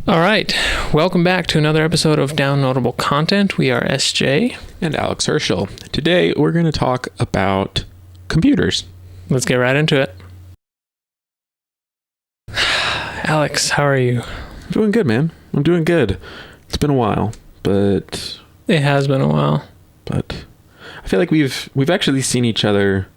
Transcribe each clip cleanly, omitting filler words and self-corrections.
All right, welcome back to another episode of Notable Content. We are SJ and Alex Herschel. Today we're going to talk about computers. Let's get right into it. Alex, how are you? I'm doing good, man. I'm doing good. It's been a while, but it has been a while. But I feel like we've actually seen each other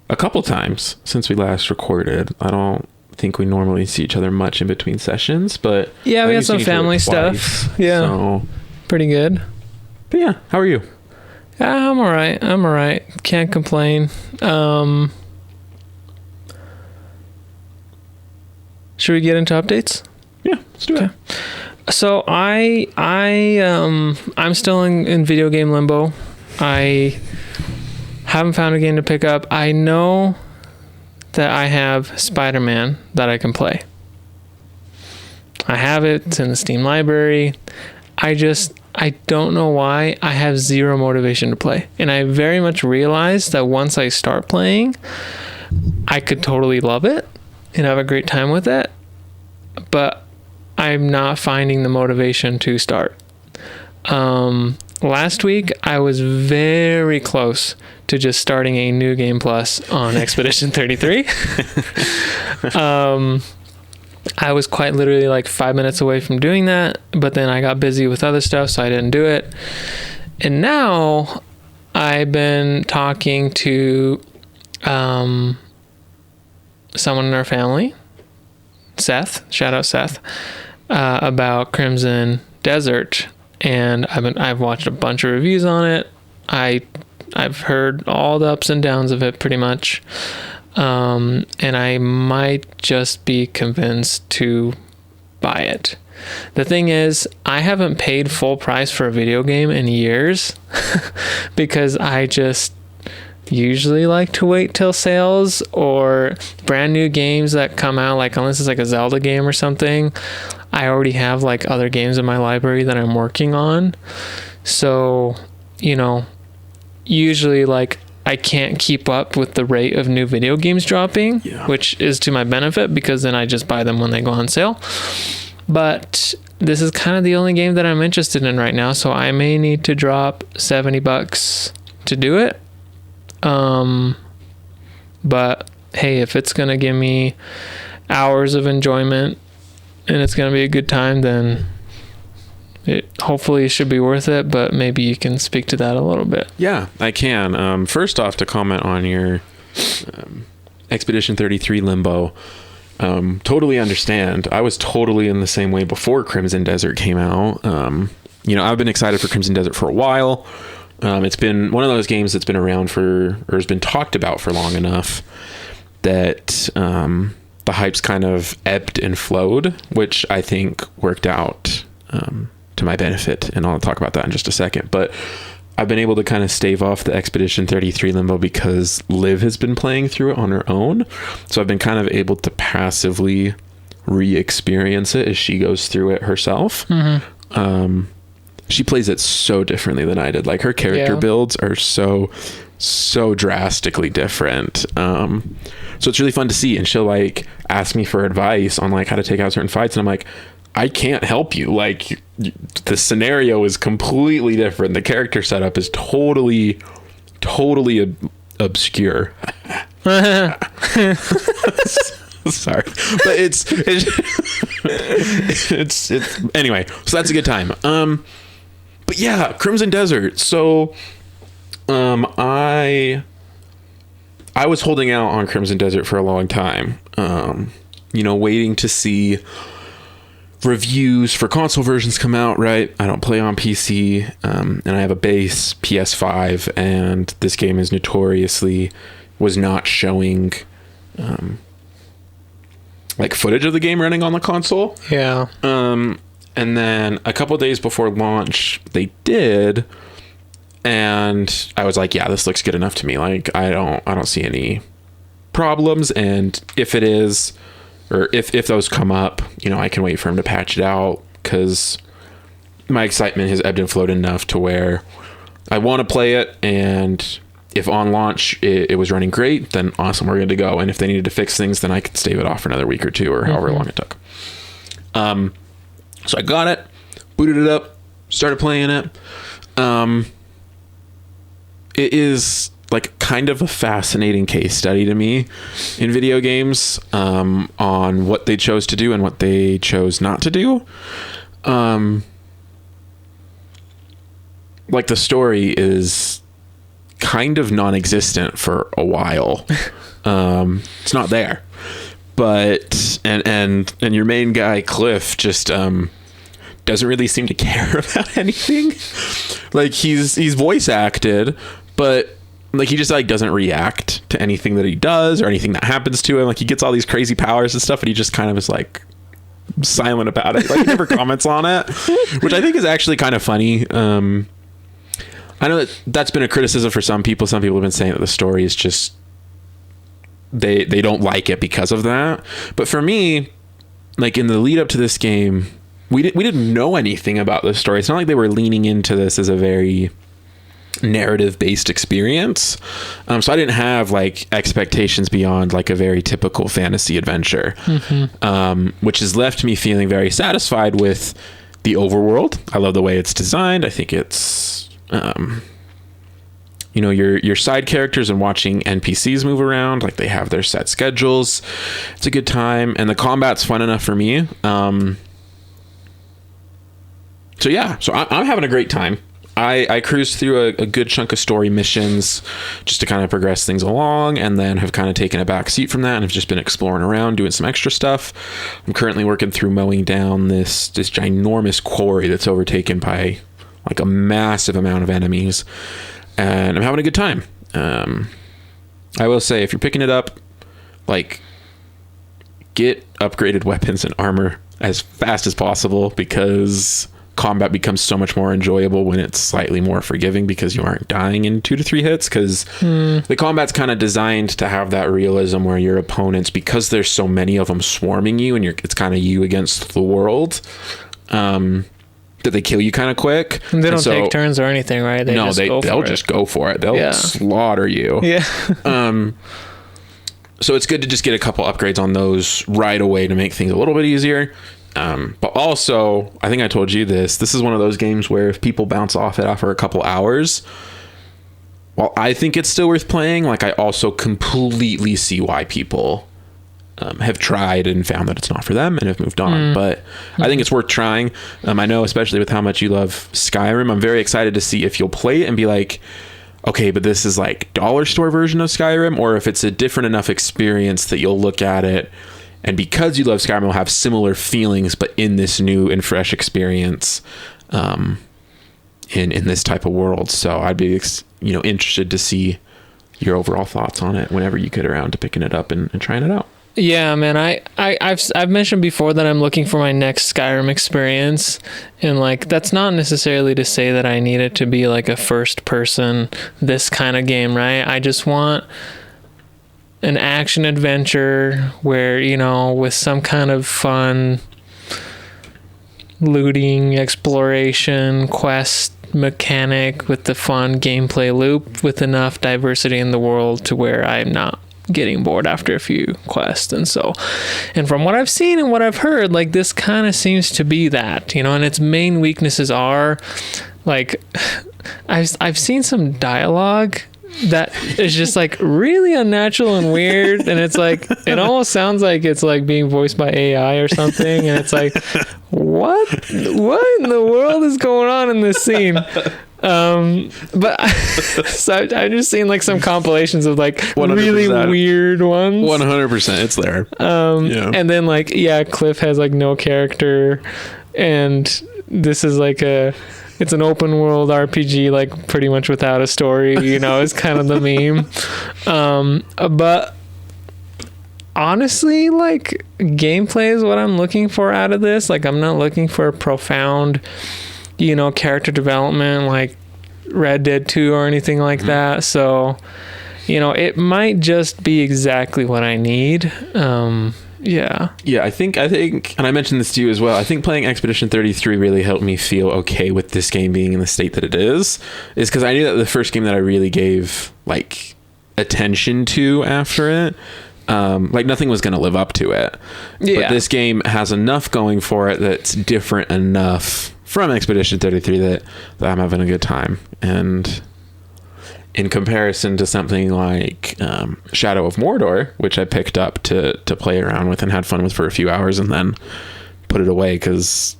a couple times since we last recorded. I don't think we normally see each other much in between sessions, but yeah, we had some family stuff. Yeah, so pretty good. But yeah, how are you? I'm all right. Can't complain. Should we get into updates? Yeah, let's do it. So I'm still in video game limbo. I haven't found a game to pick up. I know that I have Spider-Man that I can play. I have it. It's in the Steam library. I don't know why I have zero motivation to play. And I very much realized that once I start playing, I could totally love it and have a great time with it. But I'm not finding the motivation to start. Last week, I was very close to just starting a new game plus on Expedition 33. I was quite literally like 5 minutes away from doing that, but then I got busy with other stuff, so I didn't do it. And now I've been talking to someone in our family, Seth, shout out Seth, about Crimson Desert. And I've watched a bunch of reviews on it. I've heard all the ups and downs of it pretty much. And I might just be convinced to buy it. The thing is, I haven't paid full price for a video game in years because I just usually like to wait till sales or brand new games that come out, like unless it's like a Zelda game or something. I already have like other games in my library that I'm working on. So, usually like I can't keep up with the rate of new video games dropping, which is to my benefit because then I just buy them when they go on sale. But this is kind of the only game that I'm interested in right now. So I may need to drop $70 to do it. But hey, if it's going to give me hours of enjoyment, and it's going to be a good time, then it hopefully should be worth it, but maybe you can speak to that a little bit. Yeah, I can. First off, to comment on your Expedition 33 limbo, totally understand. I was totally in the same way before Crimson Desert came out. I've been excited for Crimson Desert for a while. It's been one of those games that's been around or has been talked about for long enough that the hype's kind of ebbed and flowed, which I think worked out to my benefit, and I'll talk about that in just a second. But I've been able to kind of stave off the Expedition 33 limbo because Liv has been playing through it on her own, so I've been kind of able to passively re-experience it as she goes through it herself. She plays it so differently than I did. Like, her character builds are so drastically different. So it's really fun to see. And she'll like ask me for advice on like how to take out certain fights. And I'm like, I can't help you. Like, the scenario is completely different. The character setup is totally obscure. Sorry, but it's anyway. So that's a good time. But yeah, Crimson Desert. So, I was holding out on Crimson Desert for a long time, waiting to see reviews for console versions come out, right? I don't play on PC, and I have a base PS5, and this game is notoriously was not showing like footage of the game running on the console. Yeah. And then a couple of days before launch, they did. And I was like, yeah, this looks good enough to me. Like, I don't see any problems. And if it is, or if those come up, I can wait for him to patch it out, because my excitement has ebbed and flowed enough to where I want to play it. And if on launch it was running great, then awesome, we're good to go. And if they needed to fix things, then I could stave it off for another week or two, or however long it took. So I got it, booted it up, started playing it. It is like kind of a fascinating case study to me in video games, on what they chose to do and what they chose not to do. Like the story is kind of non-existent for a while. It's not there, but and your main guy Cliff just doesn't really seem to care about anything. Like he's voice acted, but like he just like doesn't react to anything that he does or anything that happens to him. Like he gets all these crazy powers and stuff, and he just kind of is like silent about it. Like he never comments on it, which I think is actually kind of funny. I know that's been a criticism for some people. Some people have been saying that the story is just they don't like it because of that. But for me, like in the lead up to this game, we didn't know anything about this story. It's not like they were leaning into this as a very narrative based experience. So I didn't have like expectations beyond like a very typical fantasy adventure, which has left me feeling very satisfied with the overworld. I love the way it's designed. I think it's you know, your side characters and watching NPCs move around, like they have their set schedules. It's a good time, and the combat's fun enough for me. So yeah, so I'm having a great time. I cruised through a good chunk of story missions just to kind of progress things along, and then have kind of taken a back seat from that and have just been exploring around, doing some extra stuff. I'm currently working through mowing down this ginormous quarry that's overtaken by like a massive amount of enemies, and I'm having a good time. I will say, if you're picking it up, like, get upgraded weapons and armor as fast as possible, because combat becomes so much more enjoyable when it's slightly more forgiving, because you aren't dying in 2 to 3 hits, because the combat's kind of designed to have that realism where your opponents, because there's so many of them swarming you and it's kind of you against the world, that they kill you kind of quick. And they don't take turns or anything, right? They'll just go for it. They'll slaughter you. Yeah. So it's good to just get a couple upgrades on those right away to make things a little bit easier. But also, I think I told you this is one of those games where if people bounce off it after a couple hours, while I think it's still worth playing, like I also completely see why people have tried and found that it's not for them and have moved on. But I think it's worth trying. I know, especially with how much you love Skyrim, I'm very excited to see if you'll play it and be like, okay, but this is like dollar store version of Skyrim, or if it's a different enough experience that you'll look at it, and because you love Skyrim, you'll have similar feelings, but in this new and fresh experience, in this type of world. So I'd be interested to see your overall thoughts on it whenever you get around to picking it up and trying it out. Yeah, man, I've mentioned before that I'm looking for my next Skyrim experience, and like that's not necessarily to say that I need it to be like a first person this kind of game, right? I just want an action adventure where, you know, with some kind of fun looting, exploration, quest mechanic with the fun gameplay loop, with enough diversity in the world to where I'm not getting bored after a few quests. And from what I've seen and what I've heard, like this kind of seems to be that, you know, and its main weaknesses are like I've seen some dialogue that is just like really unnatural and weird, and it's like it almost sounds like it's like being voiced by AI or something, and it's like what in the world is going on in this scene? But so I've just seen like some compilations of like 100%. Really weird ones. 100%, it's there. And then like Cliff has like no character, and this is like it's an open world RPG, like pretty much without a story, you know, is kind of the meme. But honestly, like gameplay is what I'm looking for out of this. Like I'm not looking for a profound, you know, character development like Red Dead 2 or anything like that. So, you know, it might just be exactly what I need. Yeah, I think, and I mentioned this to you as well, I think playing Expedition 33 really helped me feel okay with this game being in the state that it is because I knew that the first game that I really gave like attention to after it Like nothing was going to live up to it. Yeah. But this game has enough going for it that's different enough from Expedition 33 that I'm having a good time. And in comparison to something like Shadow of Mordor, which I picked up to play around with and had fun with for a few hours and then put it away because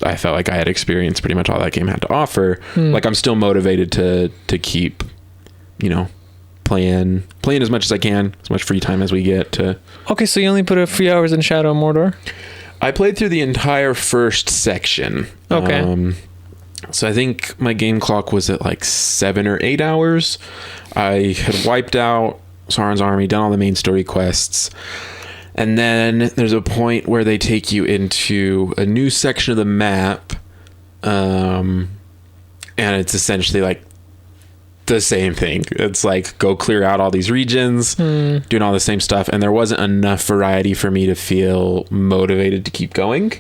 I felt like I had experienced pretty much all that game had to offer. Like I'm still motivated to keep, playing as much as I can, as much free time as we get to. Okay, so you only put a few hours in Shadow of Mordor? I played through the entire first section. Okay. So I think my game clock was at like 7 or 8 hours. I had wiped out Sauron's army, done all the main story quests. And then there's a point where they take you into a new section of the map. And it's essentially like the same thing. It's like go clear out all these regions, doing all the same stuff. And there wasn't enough variety for me to feel motivated to keep going.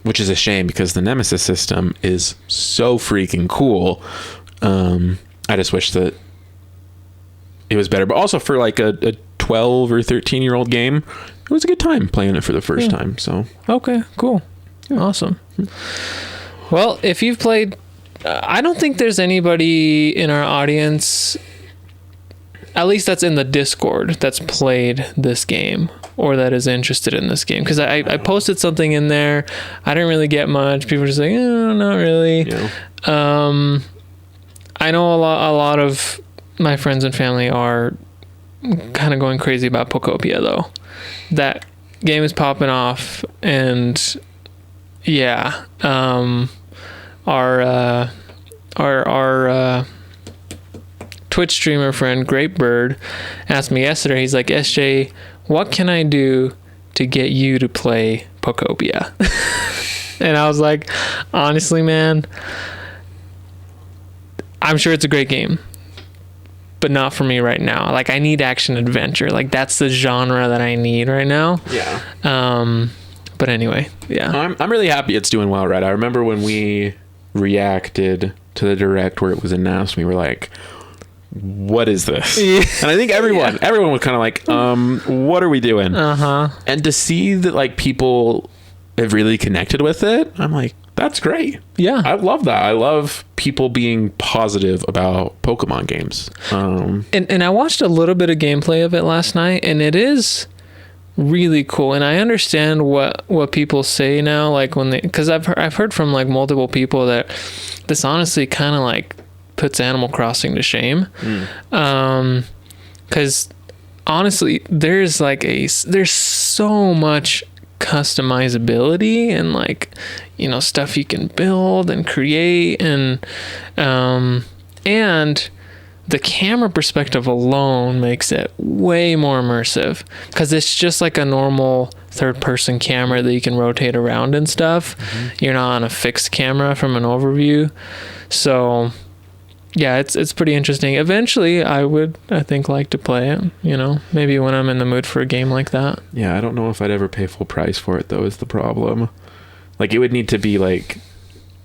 Which is a shame because the Nemesis system is so freaking cool. I just wish that it was better, but also for like a 12 or 13-year-old game, it was a good time playing it for the first time. So okay, cool. Yeah. Awesome. Well, if you've played, I don't think there's anybody in our audience, at least that's in the Discord, that's played this game or that is interested in this game. Because I posted something in there. I didn't really get much. People were just like, not really. Yeah. I know a lot of my friends and family are kind of going crazy about Pokopia, though. That game is popping off. And yeah, our Twitch streamer friend Great Bird asked me yesterday, he's like, SJ, what can I do to get you to play Pokopia? And I was like, honestly, man, I'm sure it's a great game, but not for me right now. Like, I need action adventure. Like, that's the genre that I need right now. Yeah. But anyway, yeah. I'm really happy it's doing well, right? I remember when we reacted to the direct where it was announced, we were like, what is this? Yeah. And I think everyone was kind of like, what are we doing? And to see that like people have really connected with it, I'm like, that's great. Yeah, I love that. I love people being positive about Pokemon games. And I watched a little bit of gameplay of it last night, and it is really cool. And I understand what people say now, like when they, because I've heard from like multiple people that this honestly kind of like puts Animal Crossing to shame. Because honestly, there's so much customizability and like, stuff you can build and create, and the camera perspective alone makes it way more immersive because it's just like a normal third-person camera that you can rotate around and stuff. You're not on a fixed camera from an overview. So yeah, it's pretty interesting. Eventually I think like to play it, maybe when I'm in the mood for a game like that. Yeah, I don't know if I'd ever pay full price for it though, is the problem. Like it would need to be like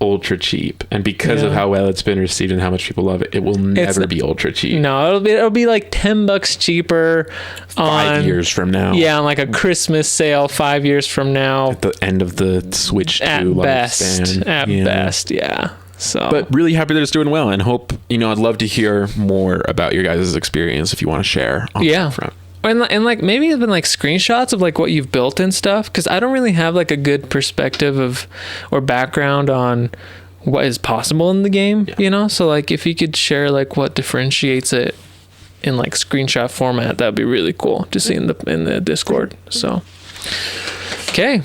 ultra cheap, and because of how well it's been received and how much people love it, it will never be ultra cheap. No, it'll be like $10 cheaper 5 years from now. Yeah, on like a Christmas sale 5 years from now. At the end of the Switch 2 lifespan. At best, yeah. So, but really happy that it's doing well, and hope I'd love to hear more about your guys' experience if you want to share on that front. And like maybe even like screenshots of like what you've built and stuff, because I don't really have like a good perspective of or background on what is possible in the game, so like if you could share like what differentiates it in like screenshot format, that'd be really cool to see in the Discord. So okay,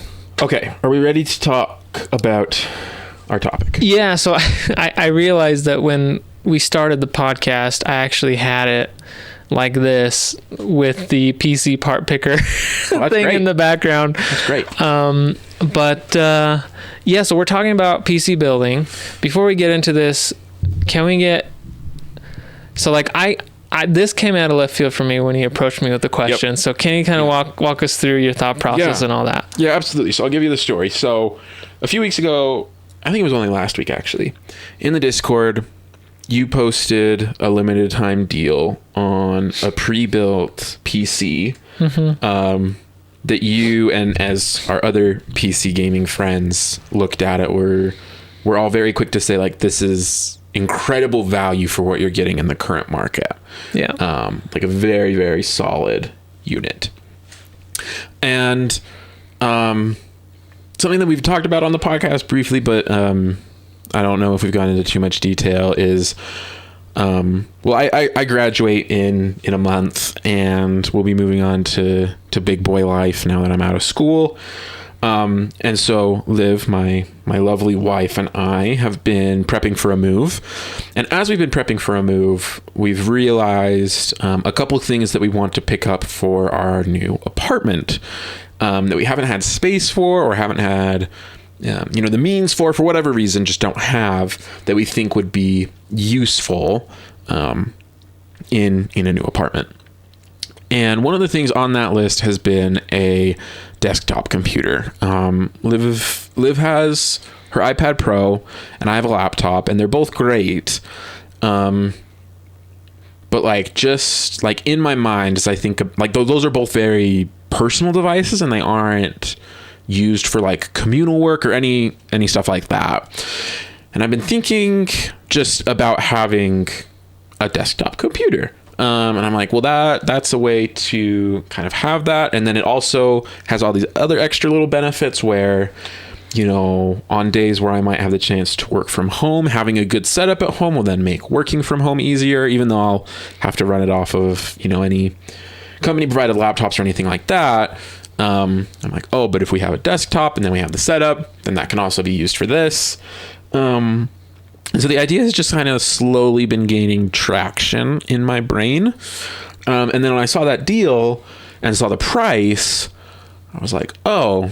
are we ready to talk about our topic? Yeah, so I realized that when we started the podcast, I actually had it like this with the PC part picker thing in the background. That's great. So we're talking about PC building. Before we get into this, can we get, so like I this came out of left field for me when he approached me with the question. Yep. So can you kind of walk us through your thought process and all that? Yeah, absolutely. So I'll give you the story. So a few weeks ago, I think it was only last week actually, in the Discord, you posted a limited time deal on a pre-built PC that you and as our other PC gaming friends looked at it, we're all very quick to say, like, this is incredible value for what you're getting in the current market. Yeah. Like a very, very solid unit. And something that we've talked about on the podcast briefly, but I don't know if we've gone into too much detail, is I graduate in a month, and we'll be moving on to big boy life now that I'm out of school. And so Liv, my lovely wife, and I have been prepping for a move. And as we've been prepping for a move, we've realized a couple of things that we want to pick up for our new apartment that we haven't had space for, or haven't had the means for whatever reason, just don't have, that we think would be useful in a new apartment. And one of the things on that list has been a desktop computer. Liv has her iPad Pro, and I have a laptop, and they're both great. But like, just like in my mind, as I think of, like, those are both very personal devices, and they aren't used for like communal work or any stuff like that. And I've been thinking just about having a desktop computer. And I'm like, well, that's a way to kind of have that. And then it also has all these other extra little benefits where, on days where I might have the chance to work from home, having a good setup at home will then make working from home easier, even though I'll have to run it off of, any company provided laptops or anything like that. I'm like, oh, but if we have a desktop and then we have the setup, then that can also be used for this. And so the idea has just kind of slowly been gaining traction in my brain. And then when I saw that deal and saw the price, I was like, oh,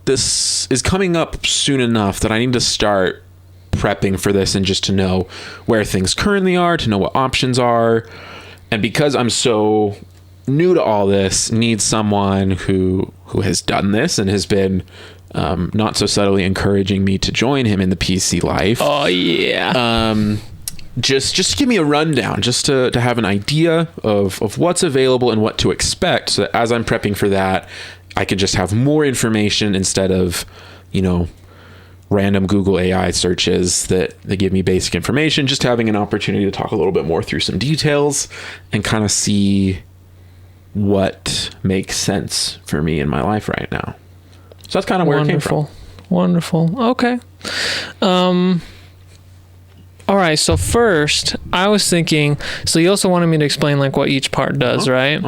this is coming up soon enough that I need to start prepping for this, and just to know where things currently are, to know what options are. And because I'm so new to all this, need someone who has done this and has been not so subtly encouraging me to join him in the PC life. Oh yeah. Just give me a rundown, just to have an idea of what's available and what to expect, so that as I'm prepping for that, I can just have more information instead of, random Google AI searches that give me basic information. Just having an opportunity to talk a little bit more through some details and kind of see what makes sense for me in my life right now. So that's kind of where it came from. Wonderful. Okay. All right. So first, I was thinking, so you also wanted me to explain like what each part does, right?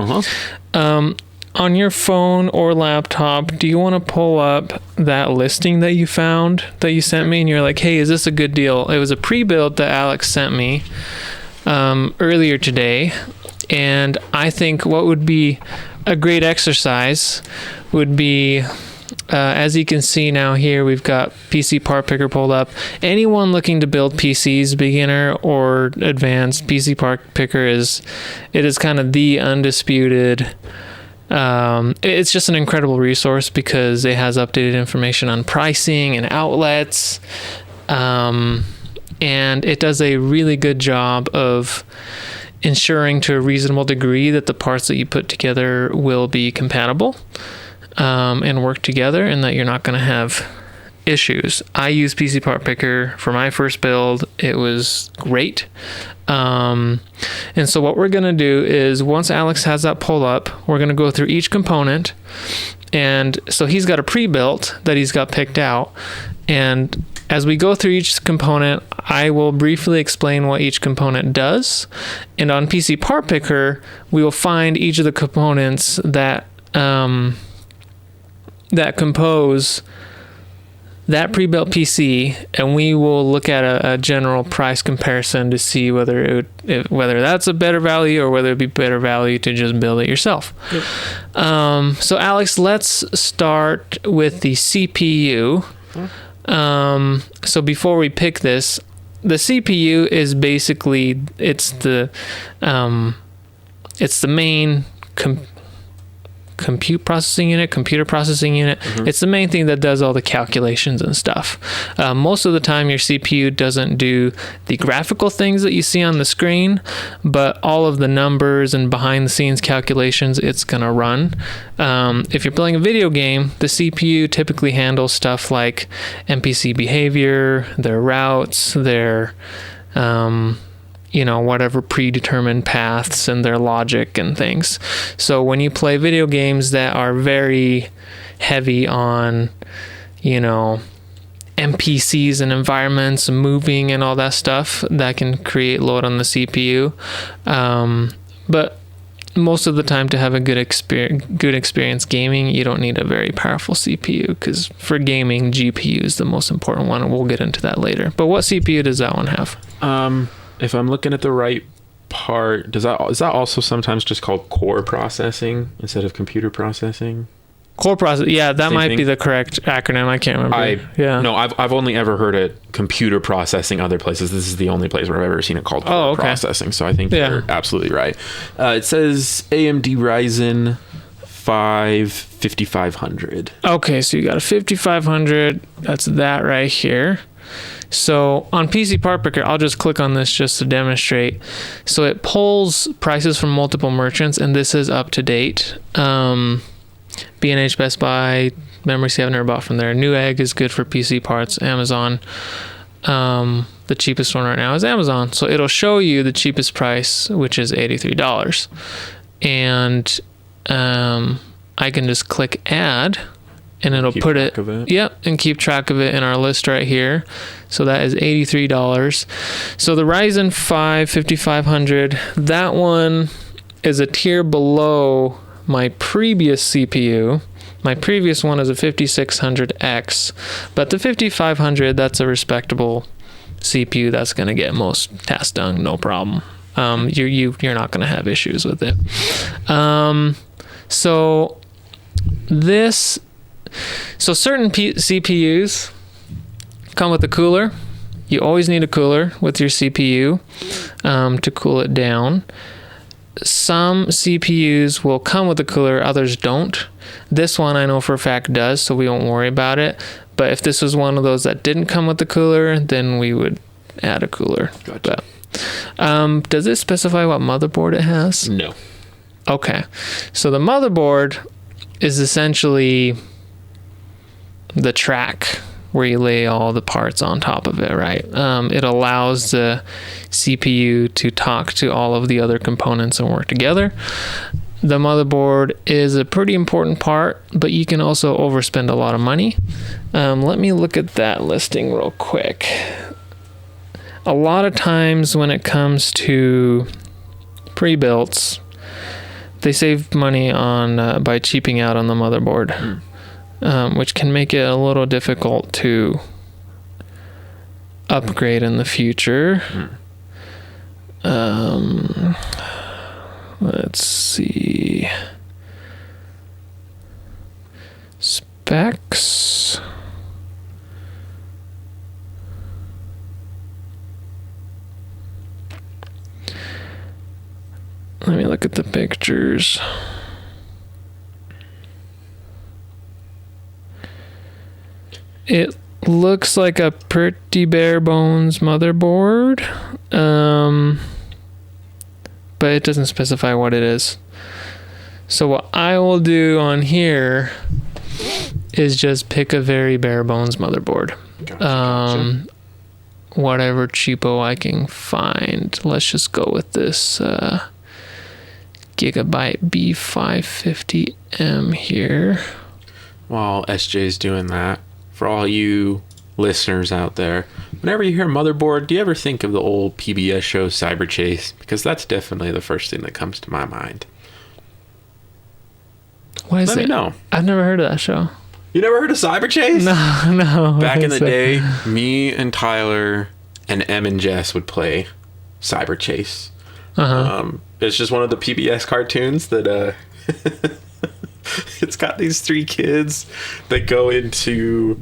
On your phone or laptop, do you want to pull up that listing that you found, that you sent me, and you're like, hey, is this a good deal? It was a pre-built that Alex sent me earlier today. And I think what would be a great exercise would be, as you can see now here, we've got PC Part Picker pulled up. Anyone looking to build PCs, beginner or advanced, PC Part Picker is kind of the undisputed. It's just an incredible resource because it has updated information on pricing and outlets. And it does a really good job of ensuring to a reasonable degree that the parts that you put together will be compatible and work together, and that you're not going to have issues. I used PC Part Picker for my first build. It was great. And so what we're going to do is, once Alex has that pulled up, we're going to go through each component. And so he's got a pre-built that he's got picked out. And as we go through each component, I will briefly explain what each component does. And on PC Part Picker, we will find each of the components that compose that pre-built PC, and we will look at a general price comparison to see whether that's a better value or whether it'd be better value to just build it yourself. Yep. So Alex, let's start with the CPU. So before we pick this, the CPU is basically, it's the main computer processing unit. It's the main thing that does all the calculations and stuff. Most of the time your CPU doesn't do the graphical things that you see on the screen, but all of the numbers and behind the scenes calculations it's gonna run. If you're playing a video game, the CPU typically handles stuff like NPC behavior, their routes, their whatever predetermined paths and their logic and things. So when you play video games that are very heavy on, NPCs and environments moving and all that stuff, that can create load on the CPU. But most of the time, to have a good experience gaming, you don't need a very powerful CPU, because for gaming, GPU is the most important one, and we'll get into that later. But what CPU does that one have? If I'm looking at the right part, is that also sometimes just called core processing instead of computer processing? Core process, yeah, that Same might thing? be the correct acronym. I can't remember. No, I've only ever heard it computer processing other places. This is the only place where I've ever seen it called core processing. So I think you're absolutely right. It says AMD Ryzen 5 5500. Okay, so you got a 5500. That's that right here. So on PC Part Picker, I'll just click on this just to demonstrate. So it pulls prices from multiple merchants, and this is up to date. B&H, Best Buy, Memory C I've never bought from there. Newegg is good for PC parts. Amazon. The cheapest one right now is Amazon. So it'll show you the cheapest price, which is $83. And I can just click add, and it'll put it, and keep track of it in our list right here. So that is $83. So the Ryzen 5 5500, that one is a tier below my previous CPU. My previous one is a 5600X, but the 5500, that's a respectable CPU that's going to get most tasks done, no problem. You're not going to have issues with it. So certain CPUs come with a cooler. You always need a cooler with your CPU to cool it down. Some CPUs will come with a cooler, others don't. This one I know for a fact does, so we won't worry about it. But if this was one of those that didn't come with the cooler, then we would add a cooler. Gotcha. But, does it specify what motherboard it has? No. Okay. So the motherboard is essentially the track where you lay all the parts on top of it, right? It allows the CPU to talk to all of the other components and work together. The motherboard is a pretty important part, but you can also overspend a lot of money. Let me look at that listing real quick. A lot of times when it comes to pre-builts, they save money on by cheaping out on the motherboard. Which can make it a little difficult to upgrade in the future. Let's see. Specs. Let me look at the pictures. It looks like a pretty bare bones motherboard, but it doesn't specify what it is. So what I will do on here is just pick a very bare bones motherboard. Gotcha. Whatever cheapo I can find. Let's just go with this Gigabyte B550M here. While SJ's doing that, for all you listeners out there, whenever you hear motherboard, do you ever think of the old PBS show Cyber Chase? Because that's definitely the first thing that comes to my mind. What is it? Let me know. I've never heard of that show. You never heard of Cyber Chase? No. Back in the day, me and Tyler and Em and Jess would play Cyber Chase. It's just one of the PBS cartoons that it's got these three kids that go into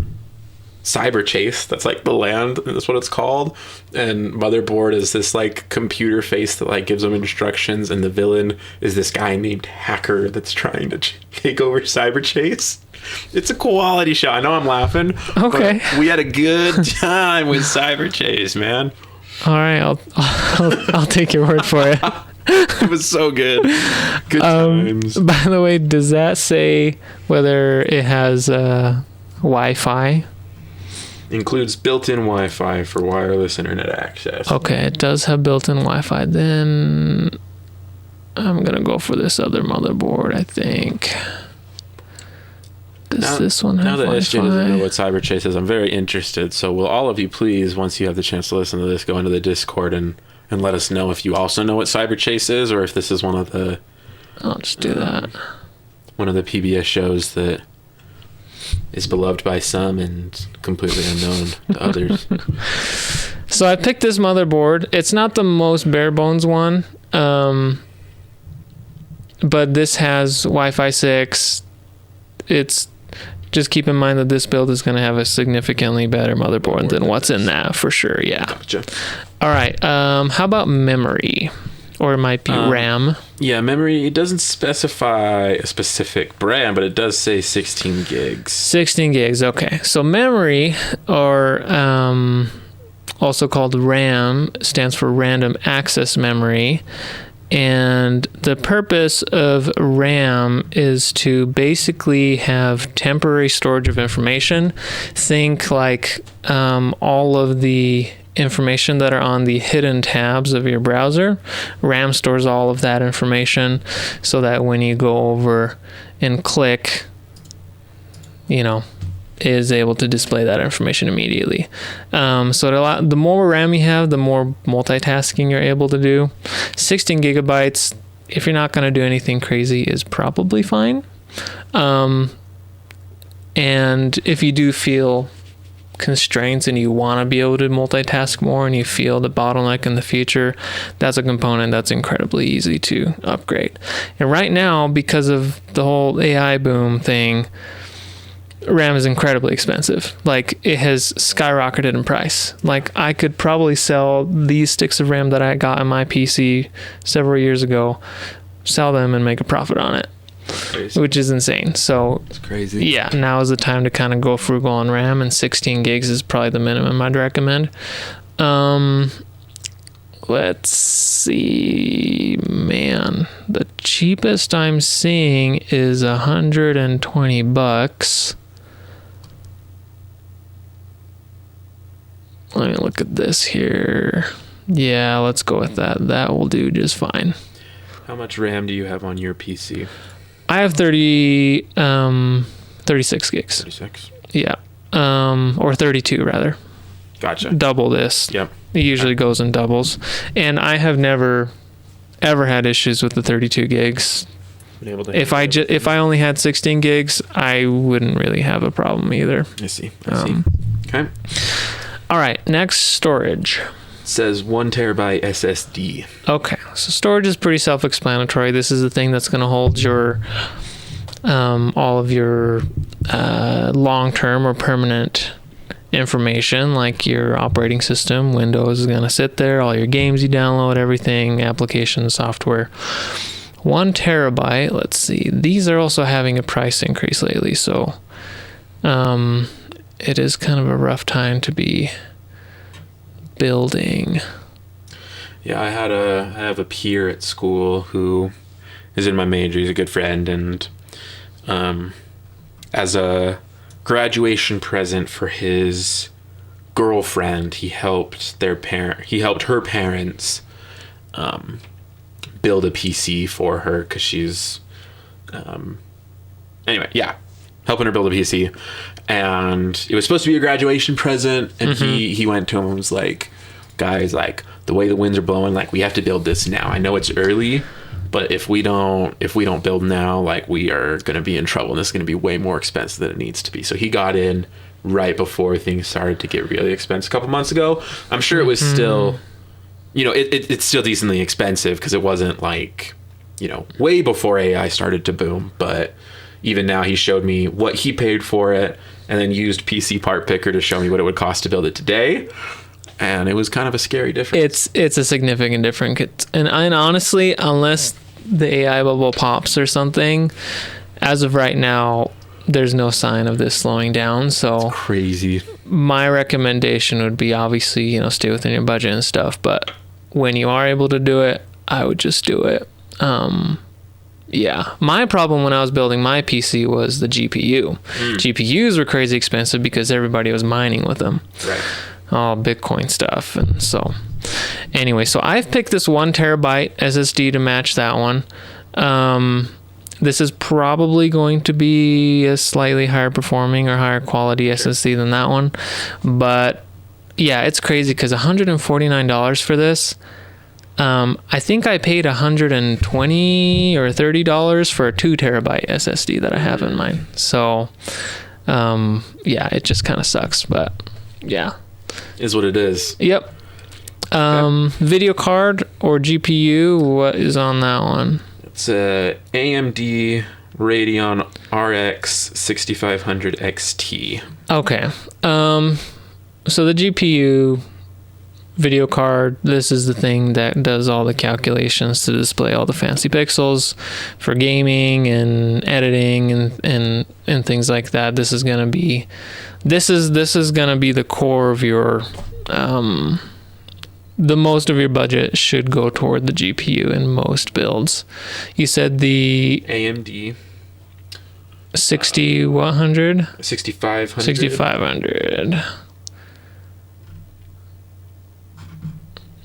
Cyber Chase. That's like the land. That's what it's called. And Motherboard is this like computer face that like gives them instructions. And the villain is this guy named Hacker that's trying to take over Cyber Chase. It's a quality show. I know I'm laughing. Okay. But we had a good time with Cyber Chase, man. All right. I'll take your word for it. It was so good. Good times. By the way, does that say whether it has Wi-Fi? Includes built-in Wi-Fi for wireless internet access. Okay, it does have built-in Wi-Fi. Then I'm gonna go for this other motherboard, I think. Does this one have Now that SJ Wi-Fi? doesn't know what Cyber Chase is, I'm very interested. So will all of you please, once you have the chance to listen to this, go into the Discord and let us know if you also know what Cyber Chase is, or if this is one of the... I'll just do that. One of the PBS shows that is beloved by some and completely unknown to others. So I picked this motherboard. It's not the most bare bones one, but this has Wi-Fi 6. It's just keep in mind that this build is going to have a significantly better motherboard than what's in that for sure. Yeah. Gotcha. All right. How about memory? Or it might be RAM. Yeah, memory, it doesn't specify a specific brand, but it does say 16 gigs. 16 gigs, okay. So memory, or also called RAM, stands for random access memory. And the purpose of RAM is to basically have temporary storage of information. Think like all of the information that are on the hidden tabs of your browser. RAM stores all of that information so that when you go over and click, it is able to display that information immediately. So the more RAM you have, the more multitasking you're able to do. 16 gigabytes, if you're not going to do anything crazy, is probably fine. And if you do feel constraints and you want to be able to multitask more and you feel the bottleneck in the future, that's a component that's incredibly easy to upgrade. And right now, because of the whole AI boom thing, RAM is incredibly expensive. Like, it has skyrocketed in price. Like, I could probably sell these sticks of RAM that I got on my PC several years ago, sell them and make a profit on it. Crazy. Which is insane. So it's crazy. Yeah, now is the time to kind of go frugal on RAM, and 16 gigs is probably the minimum I'd recommend. Let's see, man, the cheapest I'm seeing is $120. Let me look at this here. Yeah, let's go with that. That will do just fine. How much RAM do you have on your PC? I have 36 gigs. 36? Yeah. Or 32 rather. Gotcha. Double this. Yep. It usually goes in doubles. And I have never ever had issues with the 32 gigs. If I only had 16 gigs, I wouldn't really have a problem either. I see. Okay. All right, next, storage. Says 1 terabyte SSD. Okay, so storage is pretty self-explanatory. This is the thing that's going to hold your all of your long-term or permanent information, like your operating system. Windows is going to sit there, all your games you download, everything, applications, software. 1 terabyte, let's see. These are also having a price increase lately, so it is kind of a rough time to be building. Yeah, I have a peer at school who is in my major. He's a good friend, and as a graduation present for his girlfriend, he helped her parents build a PC for her because she's helping her build a PC. And it was supposed to be a graduation present, and he went to him and was like, guys, like, the way the winds are blowing, like, we have to build this now. I know it's early, but if we don't build now, like, we are going to be in trouble, and this is going to be way more expensive than it needs to be. So he got in right before things started to get really expensive a couple months ago. I'm sure it was still, it's still decently expensive because it wasn't like, way before AI started to boom, but even now he showed me what he paid for it and then used PC Part Picker to show me what it would cost to build it today. And it was kind of a scary difference. It's a significant difference. And honestly, unless the AI bubble pops or something, as of right now, there's no sign of this slowing down. So That's crazy. My recommendation would be obviously, stay within your budget and stuff. But when you are able to do it, I would just do it. Yeah. My problem when I was building my PC was the GPU. GPUs were crazy expensive because everybody was mining with them. Right. All Bitcoin stuff. And so anyway, so I've picked this 1 terabyte SSD to match that one. This is probably going to be a slightly higher performing or higher quality SSD than that one. But yeah, it's crazy because $149 for this. I think I paid $120 or $30 for a 2 terabyte SSD that I have in mine. So yeah, it just kind of sucks, but yeah. Is what it is. Yep. Video card or GPU, what is on that one? It's a AMD Radeon RX 6500 XT. Okay. So the GPU video card, this is the thing that does all the calculations to display all the fancy pixels for gaming and editing and things like that. This is gonna be the core of your the most of your budget should go toward the GPU in most builds. You said the AMD 6500. 6500.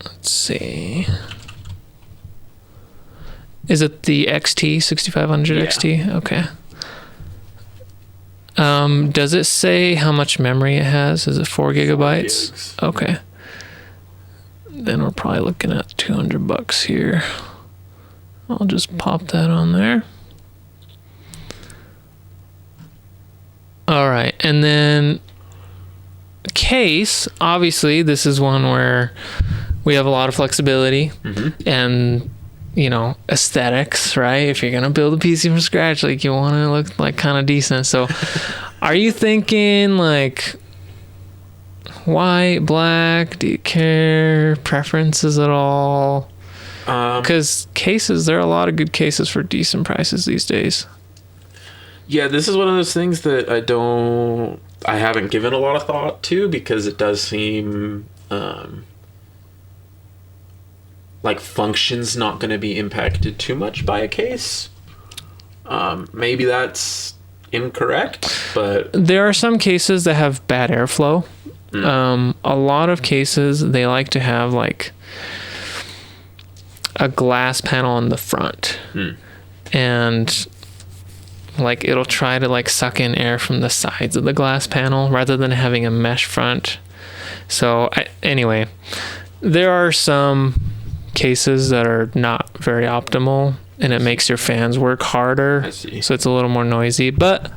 Let's see. Is it the XT 6500 Yeah. XT? Okay. Does it say how much memory it has? Is it 4 gigabytes? gigs. Okay. Then we're probably looking at $200 here. I'll just pop that on there. All right, and then case. Obviously, this is one where we have a lot of flexibility and aesthetics, right? If you're gonna build a PC from scratch, like you want to look like kind of decent. So, are you thinking like white, black? Do you care preferences at all? Because cases, there are a lot of good cases for decent prices these days. Yeah, this is one of those things that I haven't given a lot of thought to because it does seem like function's not going to be impacted too much by a case. Maybe that's incorrect, but there are some cases that have bad airflow. A lot of cases they like to have like a glass panel on the front, and like it'll try to like suck in air from the sides of the glass panel rather than having a mesh front. So anyway, there are some cases that are not very optimal and it makes your fans work harder. I see. So it's a little more noisy, but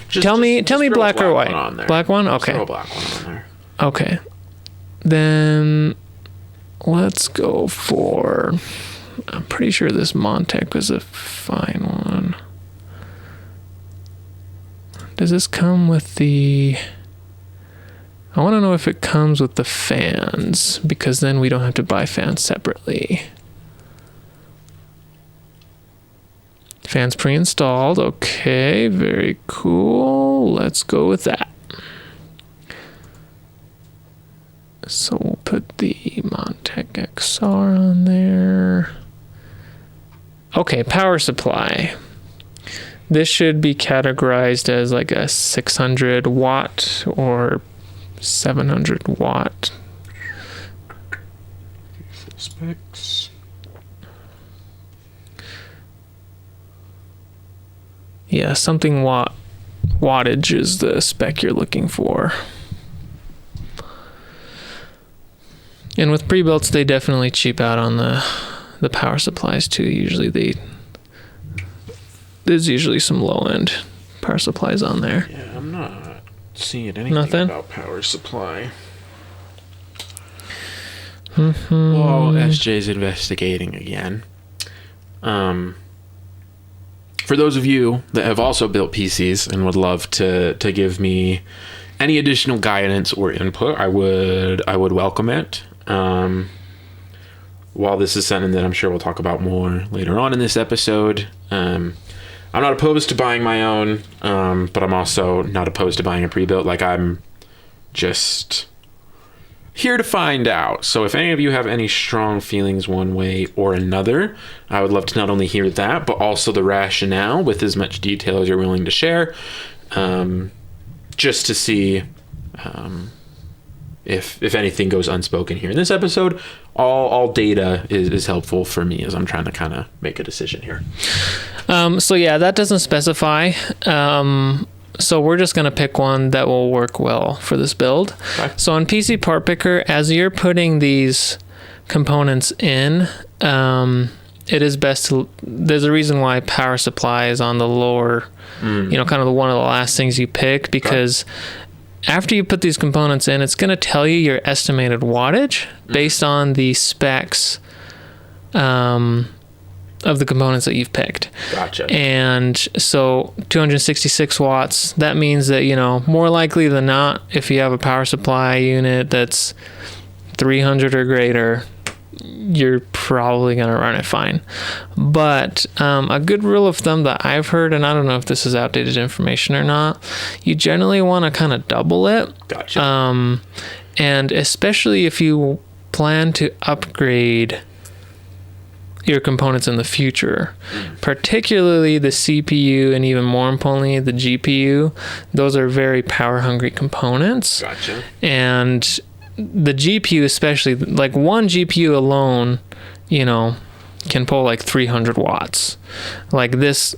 tell me throw black or white. on there. Black one? Just Okay. throw a black one on there. Okay. Then let's go for, I'm pretty sure this Montec was a fine one. Does this come with the, I want to know if it comes with the fans, because then we don't have to buy fans separately. Fans pre-installed. Okay, very cool. Let's go with that. So we'll put the Montec XR on there. Okay, power supply. This should be categorized as like a 600 watt or 700 watt. Specs. Yeah, something wattage is the spec you're looking for. And with pre-builts, they definitely cheap out on the power supplies too. Usually there's usually some low-end power supplies on there. Yeah, I'm not seeing anything Nothing? about power supply. Well, SJ's investigating again. For those of you that have also built PCs and would love to give me any additional guidance or input, I would welcome it. While this is something that I'm sure we'll talk about more later on in this episode, I'm not opposed to buying my own, but I'm also not opposed to buying a pre-built. Like, I'm just here to find out. So if any of you have any strong feelings one way or another, I would love to not only hear that, but also the rationale with as much detail as you're willing to share, just to see if anything goes unspoken here in this episode. All data is helpful for me as I'm trying to kind of make a decision here. So yeah, that doesn't specify. So we're just going to pick one that will work well for this build. Okay. So on PC Part Picker, as you're putting these components in, it is best to, there's a reason why power supply is on the lower, kind of one of the last things you pick, because after you put these components in, it's going to tell you your estimated wattage based on the specs of the components that you've picked. Gotcha. And so 266 watts, that means that, more likely than not, if you have a power supply unit that's 300 or greater, you're probably going to run it fine. But a good rule of thumb that I've heard, and I don't know if this is outdated information or not, you generally want to kind of double it. Gotcha. And especially if you plan to upgrade your components in the future, particularly the CPU and even more importantly the GPU. Those are very power hungry components. Gotcha. And the GPU, especially, like one GPU alone, can pull like 300 watts. Like this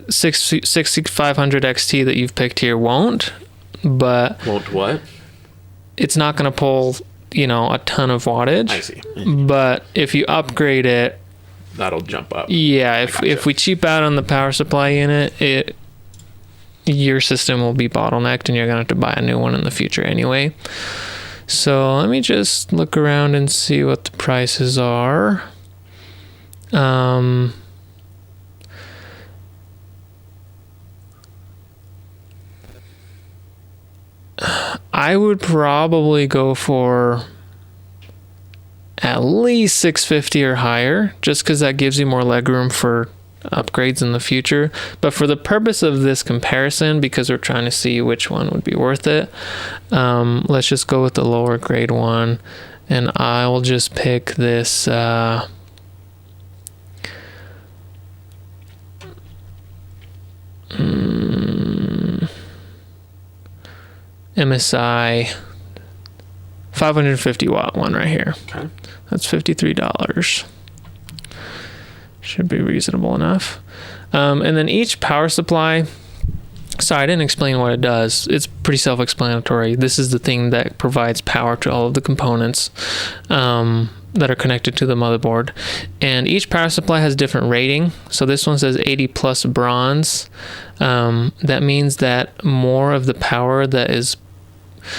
6500 XT that you've picked here won't, but won't what? It's not going to pull, a ton of wattage. I see. But if you upgrade it, that'll jump up. Yeah, if we cheap out on the power supply unit, your system will be bottlenecked and you're going to have to buy a new one in the future anyway. So let me just look around and see what the prices are. I would probably go for at least 650 or higher, just because that gives you more legroom for upgrades in the future. But for the purpose of this comparison, because we're trying to see which one would be worth it, let's just go with the lower grade one, and I will just pick this MSI 550 watt one right here. Okay. That's $53. Should be reasonable enough. And then each power supply, sorry, I didn't explain what it does. It's pretty self-explanatory. This is the thing that provides power to all of the components that are connected to the motherboard. And each power supply has different rating. So this one says 80 plus bronze. That means that more of the power that is,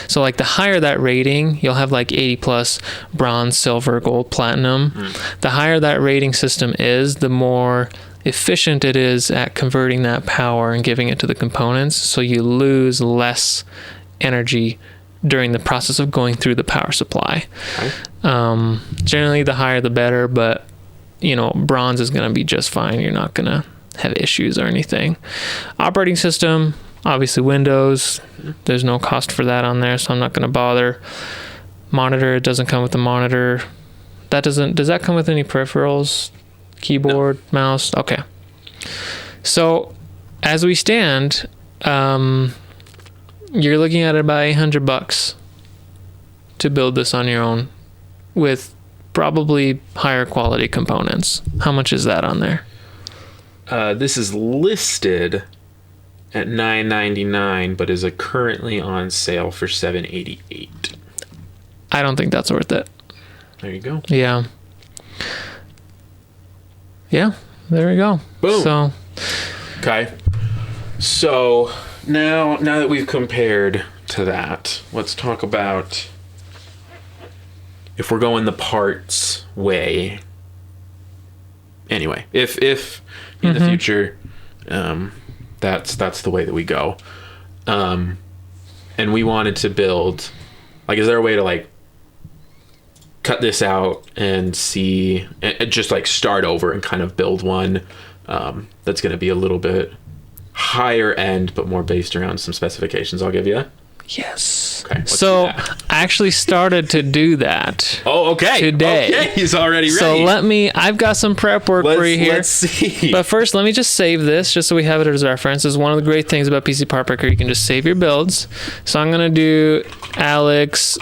so like the higher that rating, you'll have like 80 plus bronze, silver, gold, platinum. The higher that rating system is, the more efficient it is at converting that power and giving it to the components. So you lose less energy during the process of going through the power supply. Okay. Generally the higher the better, but bronze is going to be just fine. You're not going to have issues or anything. Operating system, obviously Windows. There's no cost for that on there, so I'm not going to bother. Monitor, it doesn't come with the monitor. Does that come with any peripherals? Keyboard, no. Mouse? Okay. So as we stand, you're looking at about $800 to build this on your own with probably higher quality components. How much is that on there? This is listed at $999, but is currently on sale for $788. I don't think that's worth it. There you go. Yeah. Yeah, there we go. Boom. So, okay. So now that we've compared to that, let's talk about if we're going the parts way. Anyway, if in the future That's the way that we go. And we wanted to build, like, is there a way to like cut this out and see, and just like start over and kind of build one that's going to be a little bit higher end, but more based around some specifications I'll give you? Yes. Okay. So I actually started to do that. Oh, okay. Today. Okay, he's already ready. So I've got some prep work for you here. Let's see. But first, let me just save this just so we have it as reference. This is one of the great things about PC Part Picker. You can just save your builds. So I'm going to do Alex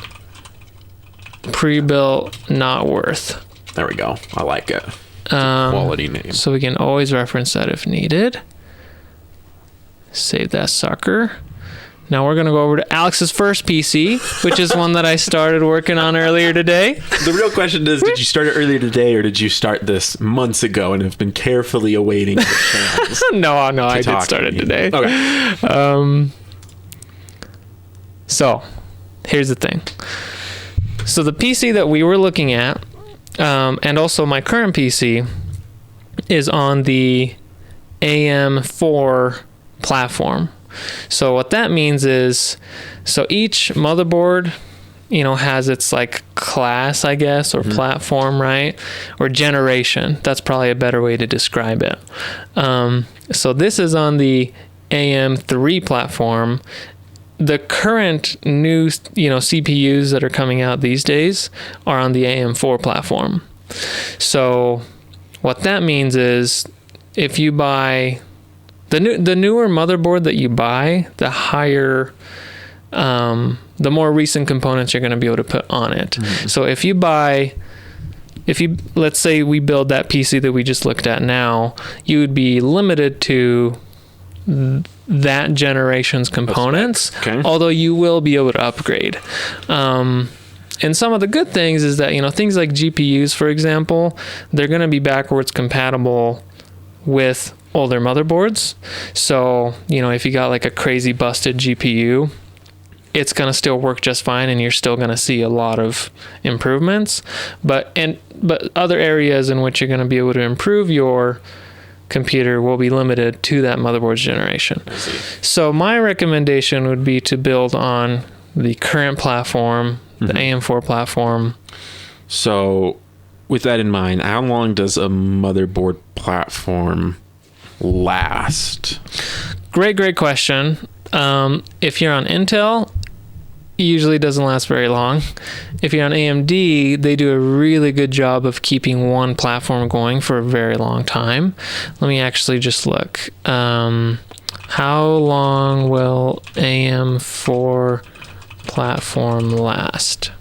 pre-built not worth. There we go. I like it. It's a quality name. So we can always reference that if needed. Save that sucker. Now we're going to go over to Alex's first PC, which is one that I started working on earlier today. The real question is, did you start it earlier today, or did you start this months ago and have been carefully awaiting your chance? No, I did start it today. Okay. So here's the thing. So the PC that we were looking at, and also my current PC, is on the AM4 platform. So what that means is, so each motherboard, has its like class, I guess, or platform, right? Or generation. That's probably a better way to describe it. So this is on the AM3 platform. The current new, CPUs that are coming out these days are on the AM4 platform. So what that means is, if you buy the newer motherboard that you buy, the higher, the more recent components you're going to be able to put on it. Mm-hmm. So let's say we build that PC that we just looked at now, you would be limited to that generation's components, okay, although you will be able to upgrade. And some of the good things is that, things like GPUs, for example, they're going to be backwards compatible with older motherboards. So, if you got like a crazy busted GPU, it's going to still work just fine and you're still going to see a lot of improvements. But other areas in which you're going to be able to improve your computer will be limited to that motherboard's generation. So my recommendation would be to build on the current platform, the AM4 platform. So with that in mind, how long does a motherboard platform last? Great question. If you're on Intel, it usually doesn't last very long. If you're on AMD, they do a really good job of keeping one platform going for a very long time. Let me actually just look. How long will AM4 platform last?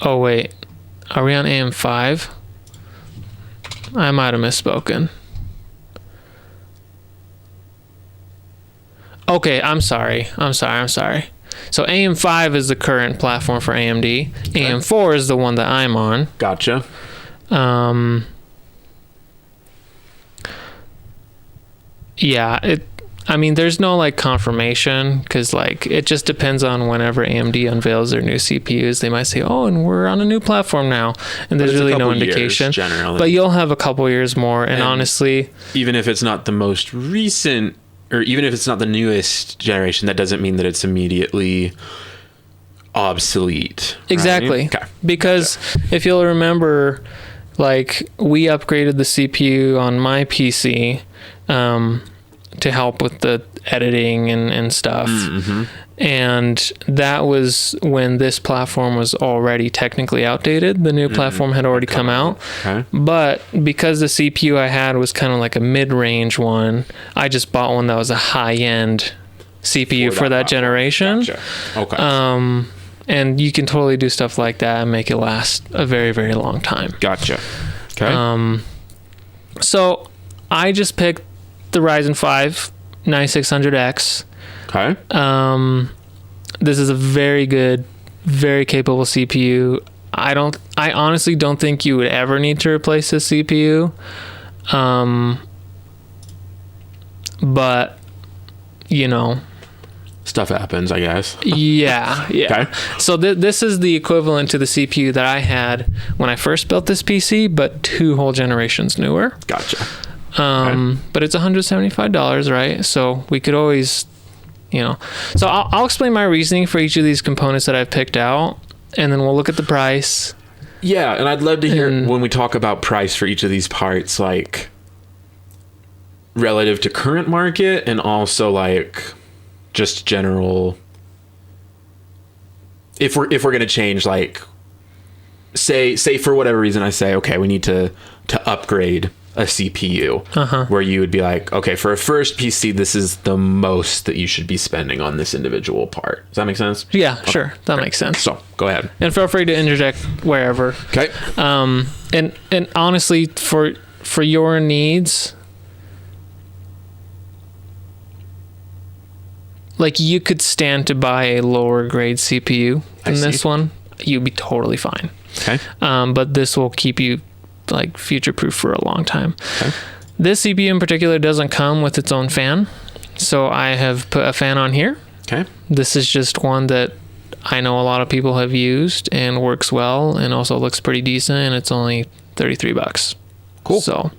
Oh wait, are we on AM5? I might have misspoken. Okay, I'm sorry. So AM5 is the current platform for AMD. Okay. AM4 is the one that I'm on. Gotcha. Yeah, there's no like confirmation, because like it just depends on whenever AMD unveils their new CPUs. They might say, oh, and we're on a new platform now, and there's really no indication. Generally, but you'll have a couple years more, and honestly, even if it's not the most recent, or even if it's not the newest generation, that doesn't mean that it's immediately obsolete. Exactly. Right? Okay. Because if you'll remember, like, we upgraded the CPU on my PC to help with the editing and stuff. Mm-hmm. And that was when this platform was already technically outdated. The new platform had already come out. Okay. But because the CPU I had was kind of like a mid-range one, I just bought one that was a high-end CPU for that generation. Gotcha. Okay. And you can totally do stuff like that and make it last a very, very long time. Gotcha. Okay. So I just picked the Ryzen 5 9600X. Okay. This is a very good, very capable CPU. I honestly don't think you would ever need to replace this CPU. But stuff happens, I guess. Yeah. Okay. So this is the equivalent to the CPU that I had when I first built this PC, but 2 whole generations newer. Gotcha. But it's $175, right? So we could always, so I'll explain my reasoning for each of these components that I've picked out, and then we'll look at the price. Yeah, and I'd love to hear when we talk about price for each of these parts, like relative to current market, and also like just general. If we're gonna change, like say for whatever reason I say, okay, we need to upgrade a CPU, where you would be like, okay, for a first PC, this is the most that you should be spending on this individual part. Does that make sense? Yeah, okay. Sure. That makes sense. So go ahead. And feel free to interject wherever. Okay. And honestly, for your needs, like you could stand to buy a lower grade CPU than this one. You'd be totally fine. Okay. But this will keep you like future proof for a long time. Okay. This CPU in particular doesn't come with its own fan, so I have put a fan on here. Okay. This is just one that I know a lot of people have used and works well, and also looks pretty decent, and it's only $33. Cool. So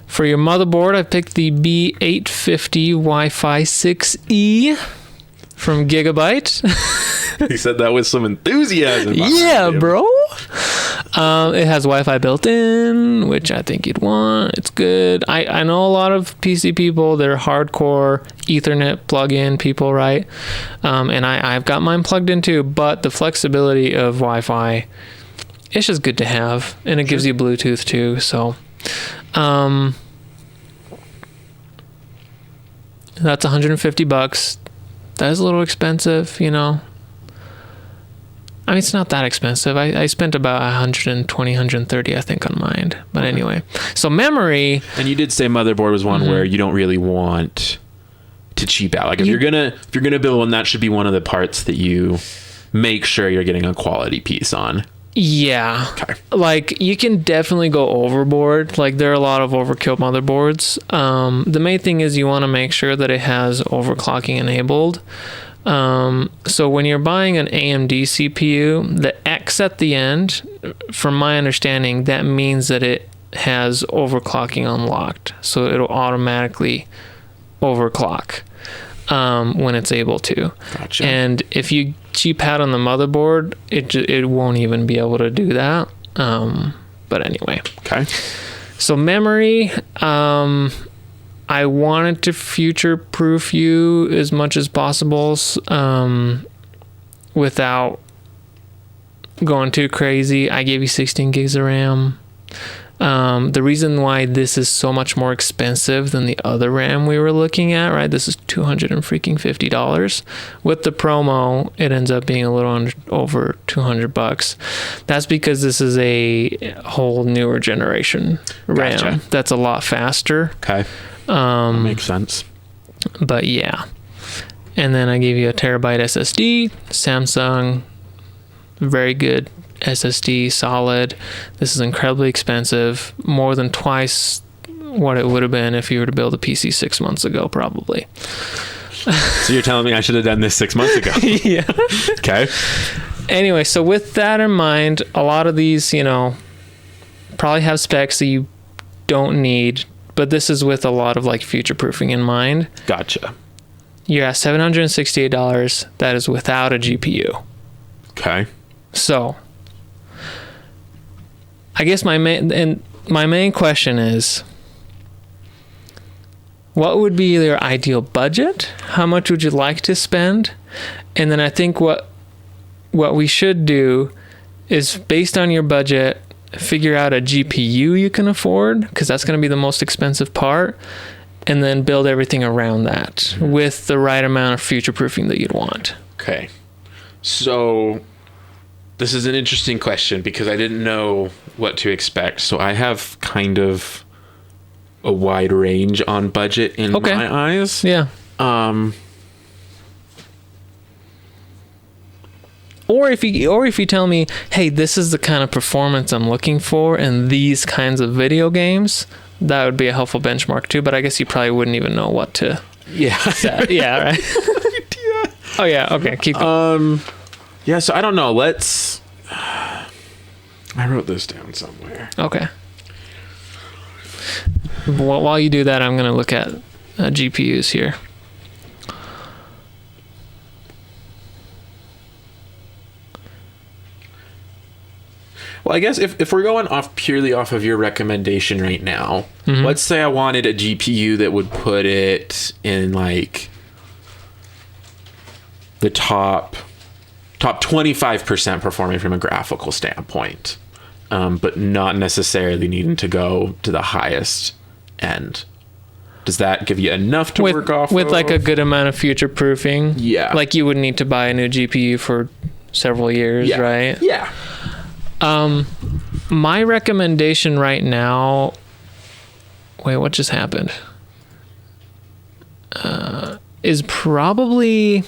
for your motherboard, I picked the B850 Wi-Fi 6E from Gigabyte. He said that with some enthusiasm. Yeah, bro. It has Wi-Fi built in, which I think you'd want. It's good. I know a lot of PC people. They're hardcore Ethernet plug-in people, right? And I've got mine plugged in too, but the flexibility of Wi-Fi, it's just good to have. And it gives you Bluetooth too. So that's $150. That is a little expensive, I mean, it's not that expensive. I spent about $120, $130, I think, on mine. But anyway, so memory. And you did say motherboard was one where you don't really want to cheap out. Like if you're gonna build one, that should be one of the parts that you make sure you're getting a quality piece on. Yeah. Okay. Like you can definitely go overboard. Like there are a lot of overkill motherboards. The main thing is you want to make sure that it has overclocking enabled. So when you're buying an AMD CPU, the X at the end, from my understanding, that means that it has overclocking unlocked. So it'll automatically overclock when it's able to. Gotcha. And if you cheap out on the motherboard, it won't even be able to do that. But anyway. Okay. So memory, I wanted to future-proof you as much as possible without going too crazy. I gave you 16 gigs of RAM. The reason why this is so much more expensive than the other RAM we were looking at, right? This is $250. With the promo, it ends up being a little over $200. That's because this is a whole newer generation RAM. Gotcha. That's a lot faster. Okay. That makes sense. But yeah. And then I gave you a terabyte SSD, Samsung, very good SSD, solid. This is incredibly expensive, more than twice what it would have been if you were to build a PC 6 months ago, probably. So you're telling me I should have done this 6 months ago? Yeah. Okay. Anyway, so with that in mind, a lot of these, probably have specs that you don't need, but this is with a lot of like future proofing in mind. Gotcha. You're at $768. That is without a GPU. Okay. So I guess my main question is, what would be your ideal budget? How much would you like to spend? And then I think what we should do is, based on your budget, figure out a GPU you can afford, because that's going to be the most expensive part, and then build everything around that with the right amount of future proofing that you'd want. Okay. So this is an interesting question because I didn't know what to expect. So I have kind of a wide range on budget in my eyes. Yeah. Or if you tell me, hey, this is the kind of performance I'm looking for in these kinds of video games, that would be a helpful benchmark too. But I guess you probably wouldn't even know what to set. Yeah, right. Oh yeah. Okay. Keep going. Yeah. So I don't know. I wrote this down somewhere. Okay. While you do that, I'm going to look at GPUs here. Well, I guess if we're going purely off of your recommendation right now, let's say I wanted a GPU that would put it in like the top 25% performing from a graphical standpoint, but not necessarily needing to go to the highest end. Does that give you enough to work off with of? like a good amount of future proofing? Yeah. Like you would need to buy a new GPU for several years, right? Yeah. My recommendation right now, wait, what just happened? Is probably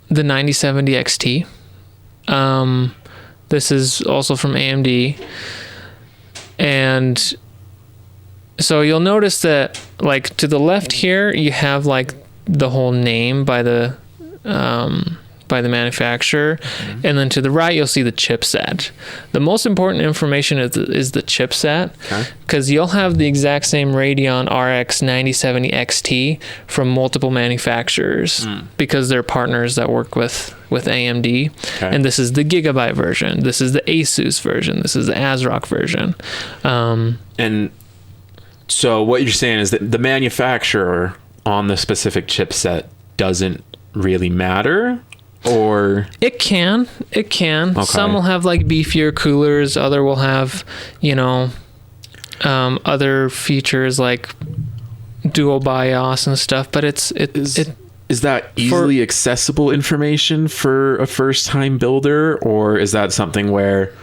the 9070 XT. This is also from AMD. And so you'll notice that like to the left here, you have like the whole name by the manufacturer, and then to the right you'll see the chipset. The most important information is the chipset, because you'll have the exact same Radeon RX 9070 XT from multiple manufacturers because they're partners that work with AMD. And this is the Gigabyte version, this is the Asus version, this is the ASRock version. And so what you're saying is that the manufacturer on the specific chipset doesn't really matter? Or it can. Okay. Some will have like beefier coolers. Other will have, other features like dual BIOS and stuff. But is that easily accessible information for a first-time builder, or is that something where,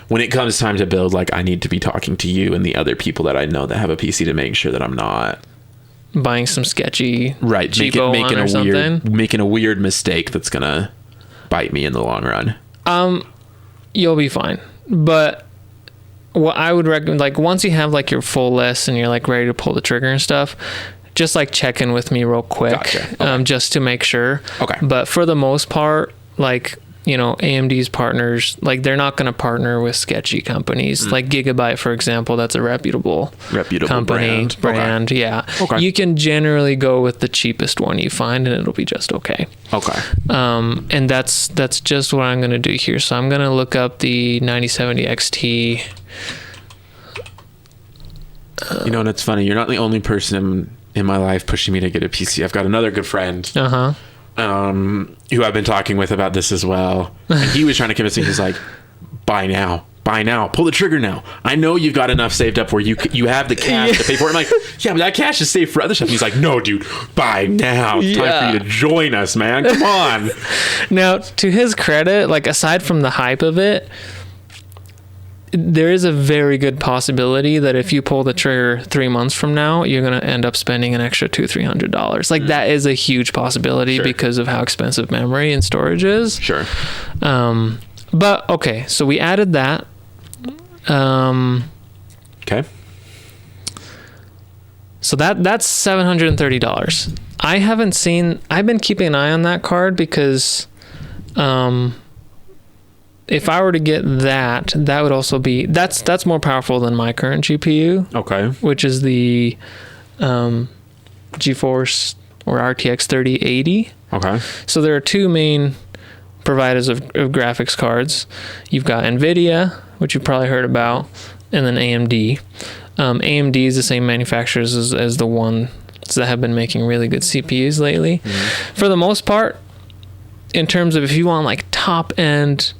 when it comes time to build, like I need to be talking to you and the other people that I know that have a PC to make sure that I'm not buying some sketchy making a weird mistake that's gonna bite me in the long run? You'll be fine. But what I would recommend, like once you have like your full list and you're like ready to pull the trigger and stuff, just like check in with me real quick. Gotcha. Okay. Just to make sure. Okay. But for the most part, like AMD's partners, like they're not going to partner with sketchy companies. Like Gigabyte, for example, that's a reputable company, brand. Okay. Yeah. Okay. You can generally go with the cheapest one you find and it'll be just okay. Okay. And that's just what I'm going to do here. So I'm going to look up the 9070 XT. And it's funny, you're not the only person in my life pushing me to get a PC. I've got another good friend. Who I've been talking with about this as well. And he was trying to convince me, he's like, buy now, pull the trigger now. I know you've got enough saved up where you have the cash to pay for it. I'm like, yeah, but that cash is saved for other stuff. And he's like, no, dude, buy now. It's time for you to join us, man. Come on. Now, to his credit, like aside from the hype of it, there is a very good possibility that if you pull the trigger 3 months from now, you're going to end up spending an extra $200-$300. Like that is a huge possibility because of how expensive memory and storage is. Sure. But okay, so we added that. Okay. So that's $730. I've been keeping an eye on that card because, if I were to get that would also be, that's more powerful than my current GPU. Okay. Which is the GeForce or RTX 3080. Okay. So there are two main providers of graphics cards. You've got NVIDIA, which you've probably heard about, and then AMD. AMD is the same manufacturers as the ones that have been making really good CPUs lately. Mm-hmm. For the most part, in terms of if you want like top end,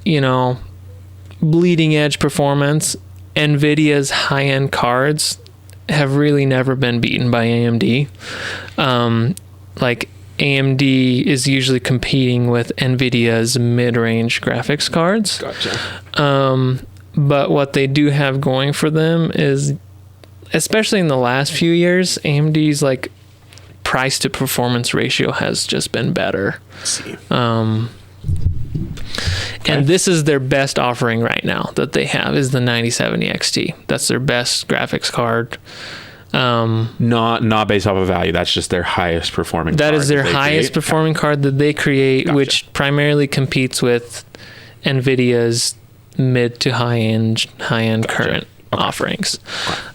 bleeding edge performance, NVIDIA's high end cards have really never been beaten by AMD. Like AMD is usually competing with NVIDIA's mid-range graphics cards. Gotcha. But what they do have going for them is, especially in the last few years, AMD's like price to performance ratio has just been better. I see. And this is their best offering right now that they have is the 9070 XT. That's their best graphics card. Not based off of value. That's just their highest performing That card is their highest performing card that they create, which primarily competes with NVIDIA's mid to high-end current offerings.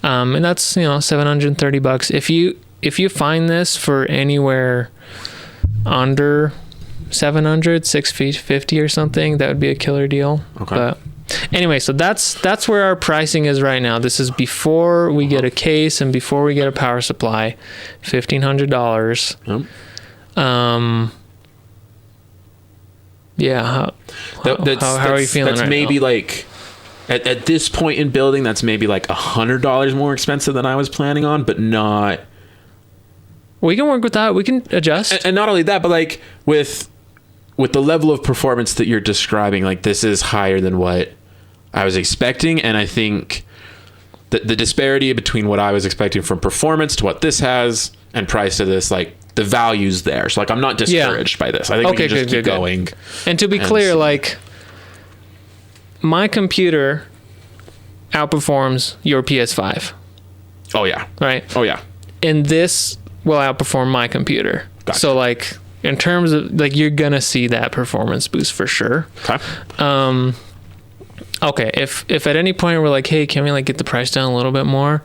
And that's, $730. If you find this for anywhere under 700, 650 or something, that would be a killer deal. Okay. But anyway, so that's where our pricing is right now. This is before we get a case and before we get a power supply, $1,500. Yep. How are you feeling? That's maybe like at this point in building, that's maybe like $100 more expensive than I was planning on, but not. We can work with that. We can adjust. And not only that, but like with the level of performance that you're describing, like this is higher than what I was expecting. And I think that the disparity between what I was expecting from performance to what this has and price to this, like the value's there. So like, I'm not discouraged by this. I think we can just keep going. And to be clear, like my computer outperforms your PS5. Oh yeah. Right. Oh yeah. And this will outperform my computer. Gotcha. So like in terms of like, you're gonna see that performance boost for sure. Okay. Okay. If at any point we're like, hey, can we like get the price down a little bit more?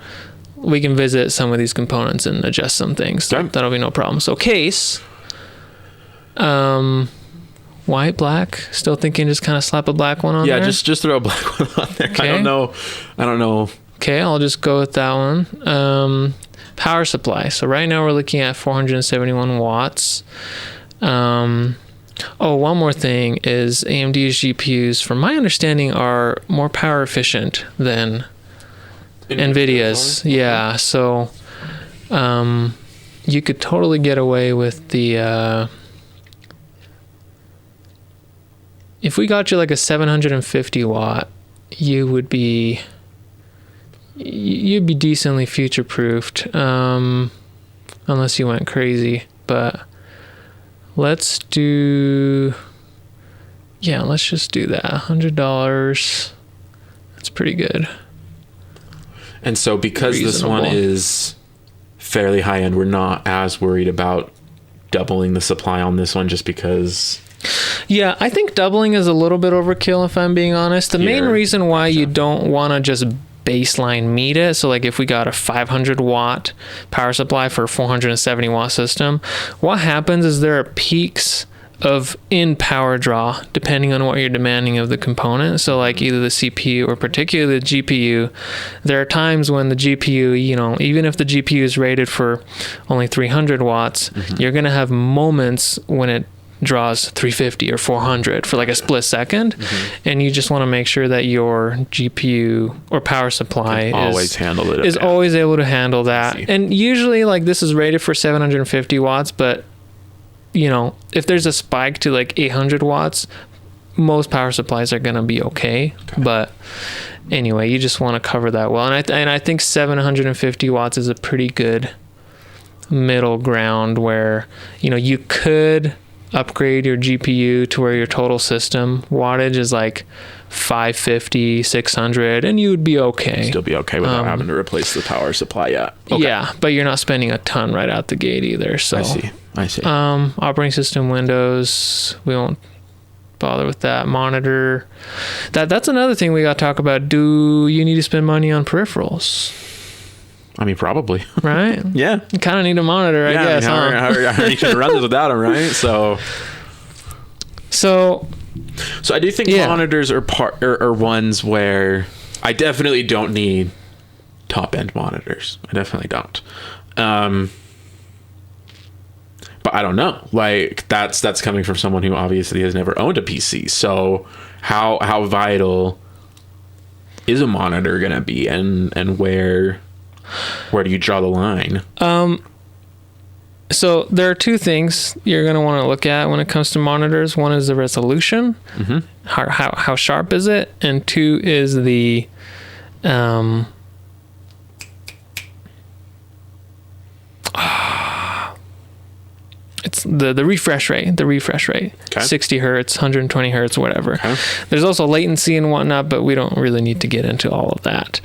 We can visit some of these components and adjust some things. Okay. That'll be no problem. So case, white, black, still thinking just kind of slap a black one on there? Yeah, just throw a black one on there. Okay. I don't know. Okay, I'll just go with that one. Power supply. So right now we're looking at 471 watts. One more thing is AMD's GPUs, from my understanding, are more power efficient than NVIDIA's. Yeah, so you could totally get away with the if we got you like a 750 watt, you'd be decently future proofed, unless you went crazy. But let's just do that. $100. That's pretty good. And so because this one is fairly high end, we're not as worried about doubling the supply on this one, just because. Yeah, I think doubling is a little bit overkill, if I'm being honest. The main reason why you don't want to just baseline meet it, so like if we got a 500 watt power supply for a 470 watt system, what happens is there are peaks of in power draw depending on what you're demanding of the component. So like either the CPU or particularly the GPU, there are times when the GPU, even if the GPU is rated for only 300 watts, you're going to have moments when it draws 350 or 400 for like a split second, and you just want to make sure that your GPU or power supply is always able to handle that. And usually like this is rated for 750 watts, but if there's a spike to like 800 watts, most power supplies are going to be okay. But anyway, you just want to cover that well. And I think 750 watts is a pretty good middle ground where, you could upgrade your GPU to where your total system wattage is like 550, 600, and you would be okay. Still be okay without having to replace the power supply yet. Okay. Yeah, but you're not spending a ton right out the gate either. So I see. Operating system, Windows, we won't bother with that. Monitor. That's another thing we got to talk about. Do you need to spend money on peripherals? I mean, probably. Right? Yeah. You kind of need a monitor, I guess. How are you going to run this without them, right? So I do think monitors are ones where I definitely don't need top-end monitors. I definitely don't. But I don't know. Like that's coming from someone who obviously has never owned a PC. So how vital is a monitor going to be, and where do you draw the line? So there are two things you're going to want to look at when it comes to monitors. One is the resolution. How sharp is it? And two is the it's the refresh rate, Okay. 60 hertz, 120 hertz, whatever. Okay. There's also latency and whatnot, but we don't really need to get into all of that.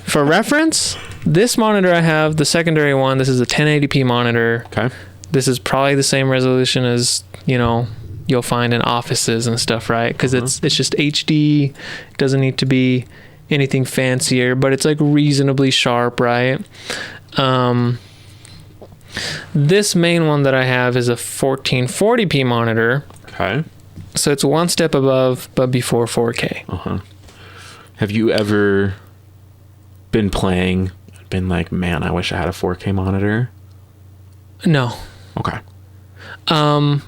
For reference, this monitor I have, the secondary one, this is a 1080p monitor. Okay. This is probably the same resolution as, you'll find in offices and stuff, right? Because it's just HD. It doesn't need to be anything fancier, but it's like reasonably sharp, right? This main one that I have is a 1440p monitor. Okay. So it's one step above, but before 4K. Have you ever been playing, been like, man, I wish I had a 4K monitor? No. Okay. I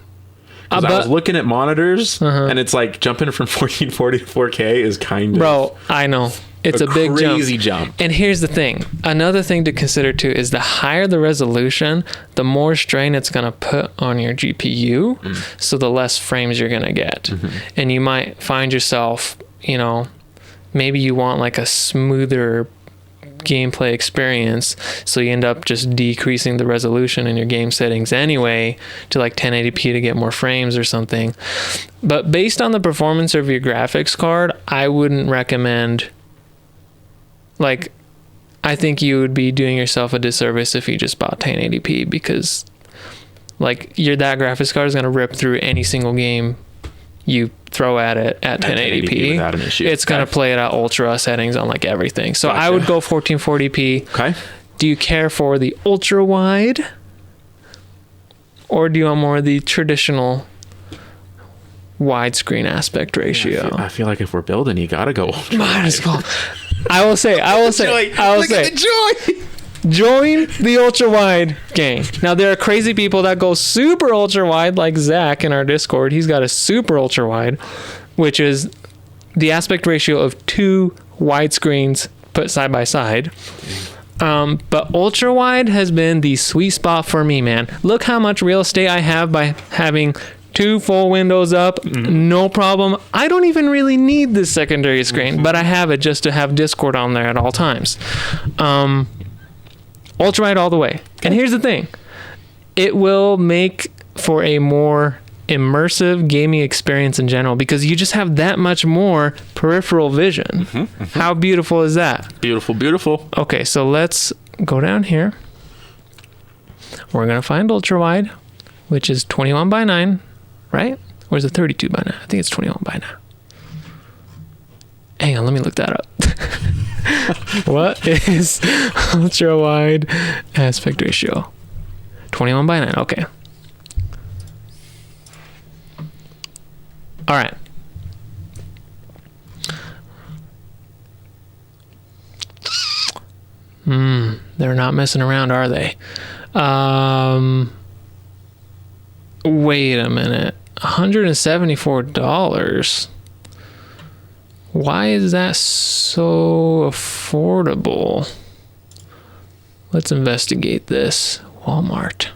was looking at monitors, and it's like jumping from 1440 to 4K is kind of... Bro, I know. It's a big crazy jump. And here's the thing. Another thing to consider too is the higher the resolution, the more strain it's going to put on your GPU. So the less frames you're going to get. And you might find yourself, maybe you want like a smoother gameplay experience, so you end up just decreasing the resolution in your game settings anyway to like 1080p to get more frames or something. But based on the performance of your graphics card, I wouldn't recommend, like, I think you would be doing yourself a disservice if you just bought 1080p, because like that graphics card is going to rip through any single game you throw at it at 1080p without an issue. It's going to play it at ultra settings on like everything. So I would go 1440p. Okay. Do you care for the ultra wide, or do you want more of the traditional widescreen aspect ratio? I feel like if we're building, you got to go ultra Might as well. wide. I will say. Look at the joy. Join the ultra wide gang. Now there are crazy people that go super ultra wide, like Zach in our Discord. He's got a super ultra wide, which is the aspect ratio of two widescreens put side by side. But ultra wide has been the sweet spot for me, man. Look how much real estate I have by having two full windows up. No problem. I don't even really need this secondary screen, but I have it just to have Discord on there at all times. Ultra wide all the way. And here's the thing. It will make for a more immersive gaming experience in general, because you just have that much more peripheral vision. How beautiful is that? Beautiful, beautiful. Okay, so let's go down here. We're going to find ultra wide, which is 21 by 9, right? Or is it 32 by 9? I think it's 21 by 9. Hang on, let me look that up. What is ultra wide aspect ratio? 21 by 9. Okay. All right. They're not messing around, are they? Wait a minute. $174. Why is that so affordable? Let's investigate this. Walmart.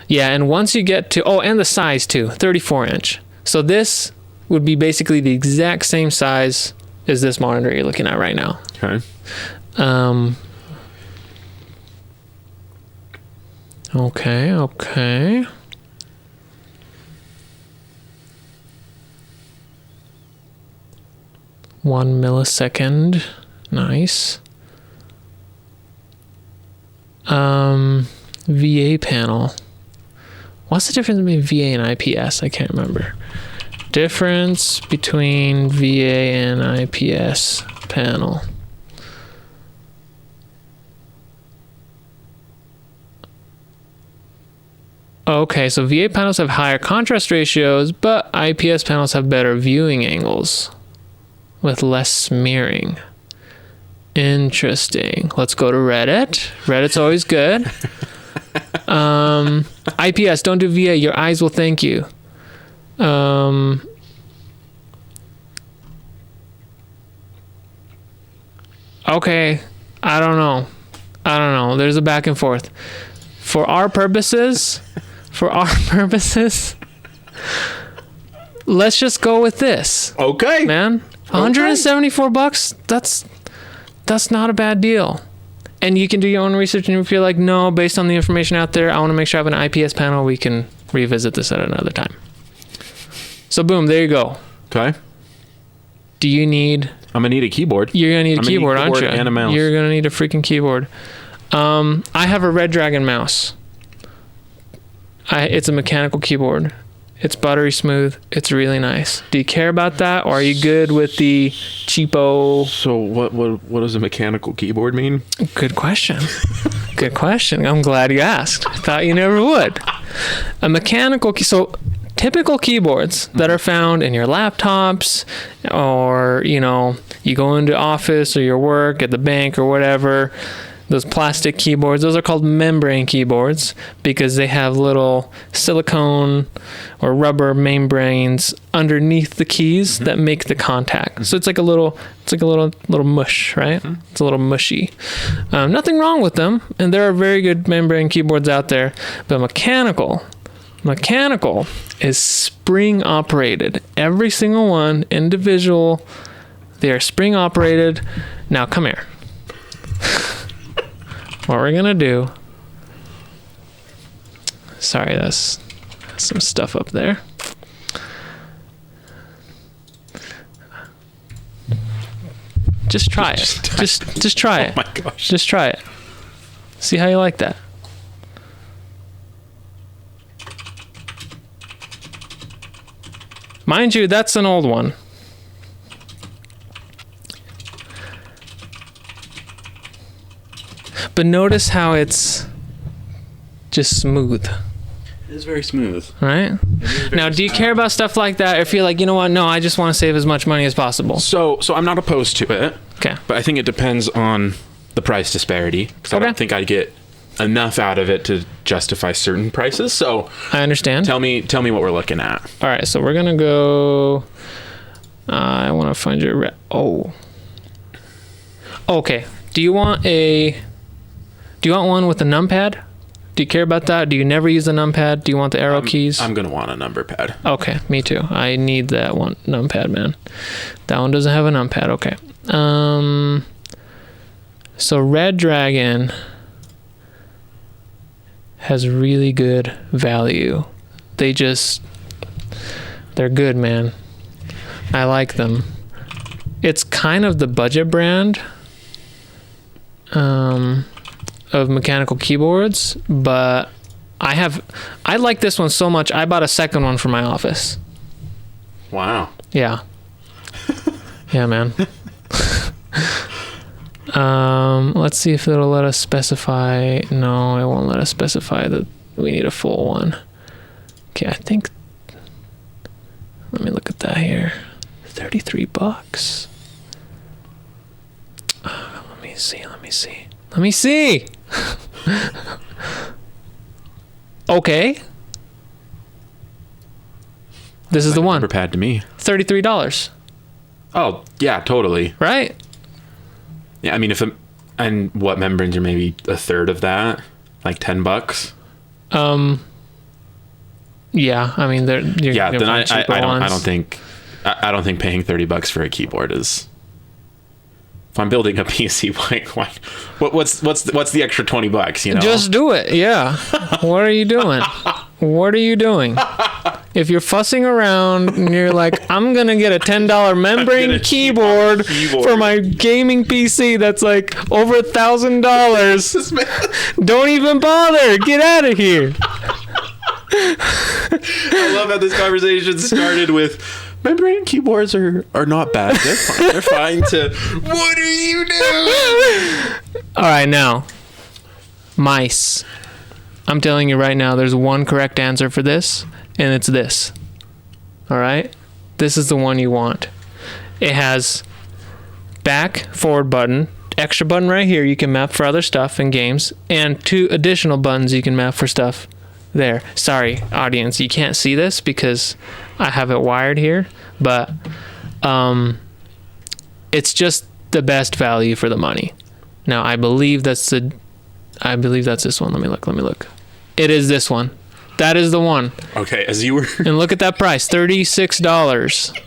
Yeah, and once you get to... Oh, and the size too. 34-inch. So this would be basically the exact same size as this monitor you're looking at right now. Okay. Okay. 1 millisecond. Nice. VA panel. What's the difference between VA and IPS? I can't remember. Difference between VA and IPS panel. Okay, so VA panels have higher contrast ratios, but IPS panels have better viewing angles with less smearing. Interesting. Let's go to Reddit. Reddit's always good. IPS, don't do VA. Your eyes will thank you. Okay. I don't know. There's a back and forth. For our purposes, let's just go with this. Okay. Man. $174. That's not a bad deal. And you can do your own research, and if you're like, no, based on the information out there, I want to make sure I have an IPS panel, we can revisit this at another time. So boom, there you go. Okay. Do you need... I'm going to need a keyboard. You're going to need a keyboard, aren't you? And a mouse. You're going to need a freaking keyboard. I have a Red Dragon mouse. It's a mechanical keyboard. It's buttery smooth. It's really nice. Do you care about that, or are you good with the cheapo? So what does a mechanical keyboard mean? Good question. Good question. I'm glad you asked. I thought you never would. A mechanical so typical keyboards that are found in your laptops, or you go into office or your work at the bank or whatever. Those plastic keyboards, those are called membrane keyboards because they have little silicone or rubber membranes underneath the keys that make the contact. So it's like a little mush, right? It's a little mushy. Nothing wrong with them, and there are very good membrane keyboards out there. But mechanical is spring operated. Every single one, individual. They are spring operated. Now come here. What we're gonna do, sorry, that's some stuff up there. Just try it. Just try it. Oh my gosh. Just try it. See how you like that. Mind you, that's an old one. But notice how it's just smooth. It is very smooth. Right? Now, do you care about stuff like that? If you're like, you know what? No, I just want to save as much money as possible. So I'm not opposed to it. Okay. But I think it depends on the price disparity. Because I don't think I'd get enough out of it to justify certain prices. So I understand. Tell me what we're looking at. All right. So we're going to go... I want to find your... Okay. Do you want one with a numpad? Do you care about that? Do you never use the numpad? Do you want the arrow keys? I'm going to want a number pad. Okay, me too. I need that one numpad, man. That one doesn't have a numpad. Okay. So Red Dragon has really good value. They're good, man. I like them. It's kind of the budget brand of mechanical keyboards, but I like this one so much I bought a second one for my office. Wow. Yeah. Yeah, man. Let's see if it'll let us specify. No, it won't let us specify that we need a full one. Okay, I think, let me look at that here. $33. Let me see. Okay. This is the one. Number pad to me. $33. Oh, yeah, totally. Right? Yeah, I mean, and what membranes are maybe a third of that? Like $10? Yeah, I mean, then I don't think paying $30 for a keyboard is. If I'm building a PC, what's the extra $20? You know, just do it. Yeah. What are you doing? If you're fussing around and you're like, I'm gonna get a $10 membrane keyboard for my gaming PC that's like over $1,000, don't even bother. Get out of here. I love how this conversation started with. Membrane keyboards are not bad. They're fine. They're fine to... What are you doing? All right, now. Mice. I'm telling you right now, there's one correct answer for this, and it's this. All right? This is the one you want. It has back, forward button, extra button right here you can map for other stuff in games, and 2 additional buttons you can map for stuff there. Sorry, audience, you can't see this because I have it wired here, but it's just the best value for the money. Now, I believe that's this one. Let me look. It is this one. That is the one. Okay, as you were... And look at that price, $36.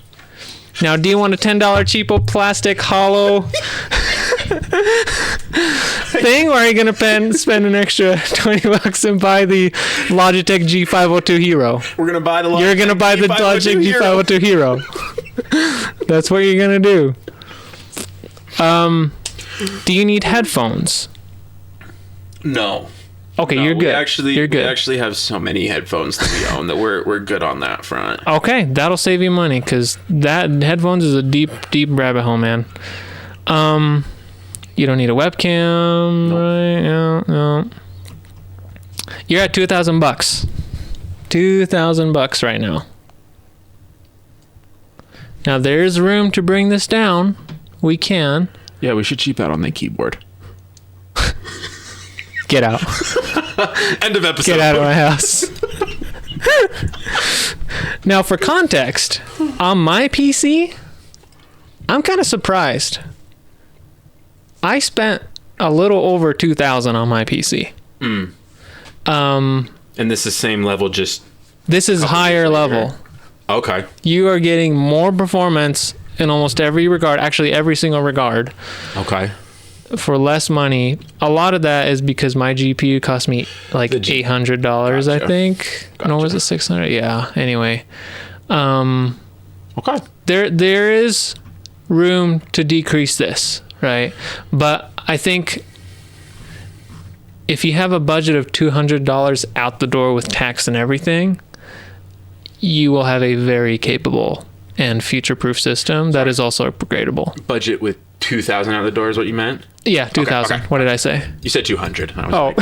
Now, do you want a $10 cheapo plastic hollow thing, or are you gonna spend an extra $20 and buy the Logitech G502 Hero? We're gonna buy the. You're gonna buy the Logitech G502 Hero. That's what you're gonna do. Do you need headphones? No. Okay, No, you're good. We actually have so many headphones that we own that we're good on that front. Okay, that'll save you money because that headphones is a deep rabbit hole, man. You don't need a webcam, right? No. You're at $2,000. $2,000 right now. Now there's room to bring this down. We can. Yeah, we should cheap out on the keyboard. Get out. End of episode. Get out of my house. Now, for context, on my PC, I'm kind of surprised. I spent a little over $2,000 on my PC. And this is same level, just this is higher level. Okay. You are getting more performance in almost every regard, actually every single regard. Okay. For less money. A lot of that is because my GPU cost me like $800, Gotcha. I think. Gotcha. No, was it $600? Yeah. Anyway, Okay. there is room to decrease this, right? But I think if you have a budget of $200 out the door with tax and everything, you will have a very capable and future-proof system that is also upgradable. Budget with 2,000 out the door is what you meant? Yeah, 2,000. Okay. What did I say? You said 200. I was Oh, like,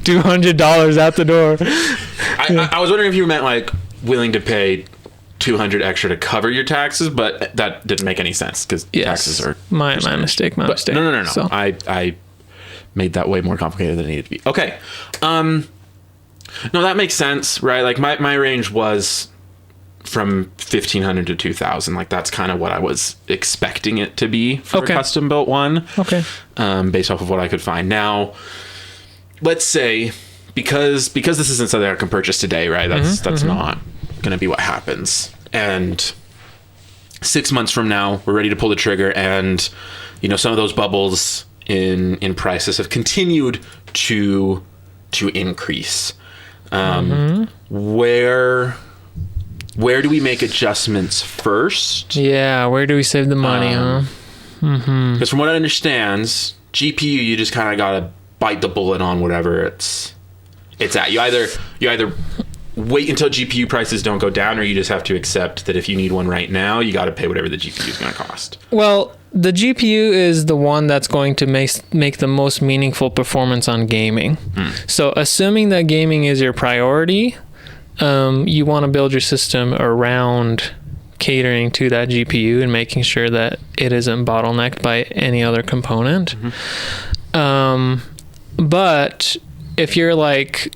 $200 out the door. I was wondering if you meant like willing to pay 200 extra to cover your taxes, but that didn't make any sense because taxes are my mistake. My mistake. No. So. I made that way more complicated than it needed to be. Okay. No, that makes sense, right? Like my range was from 1,500 to 2,000. Like that's kind of what I was expecting it to be for a custom built one. Okay. Based off of what I could find. Now, let's say because this isn't something I can purchase today, right? That's not going to be what happens. And 6 months from now, we're ready to pull the trigger, and some of those bubbles in prices have continued to increase. Where do we make adjustments first? Yeah, where do we save the money, huh? Because from what I understand, GPU, you just kind of gotta bite the bullet on whatever it's at. You either wait until GPU prices don't go down, or you just have to accept that if you need one right now, you got to pay whatever the GPU is going to cost. Well, the GPU is the one that's going to make the most meaningful performance on gaming. So assuming that gaming is your priority, you want to build your system around catering to that GPU and making sure that it isn't bottlenecked by any other component. But if you're like,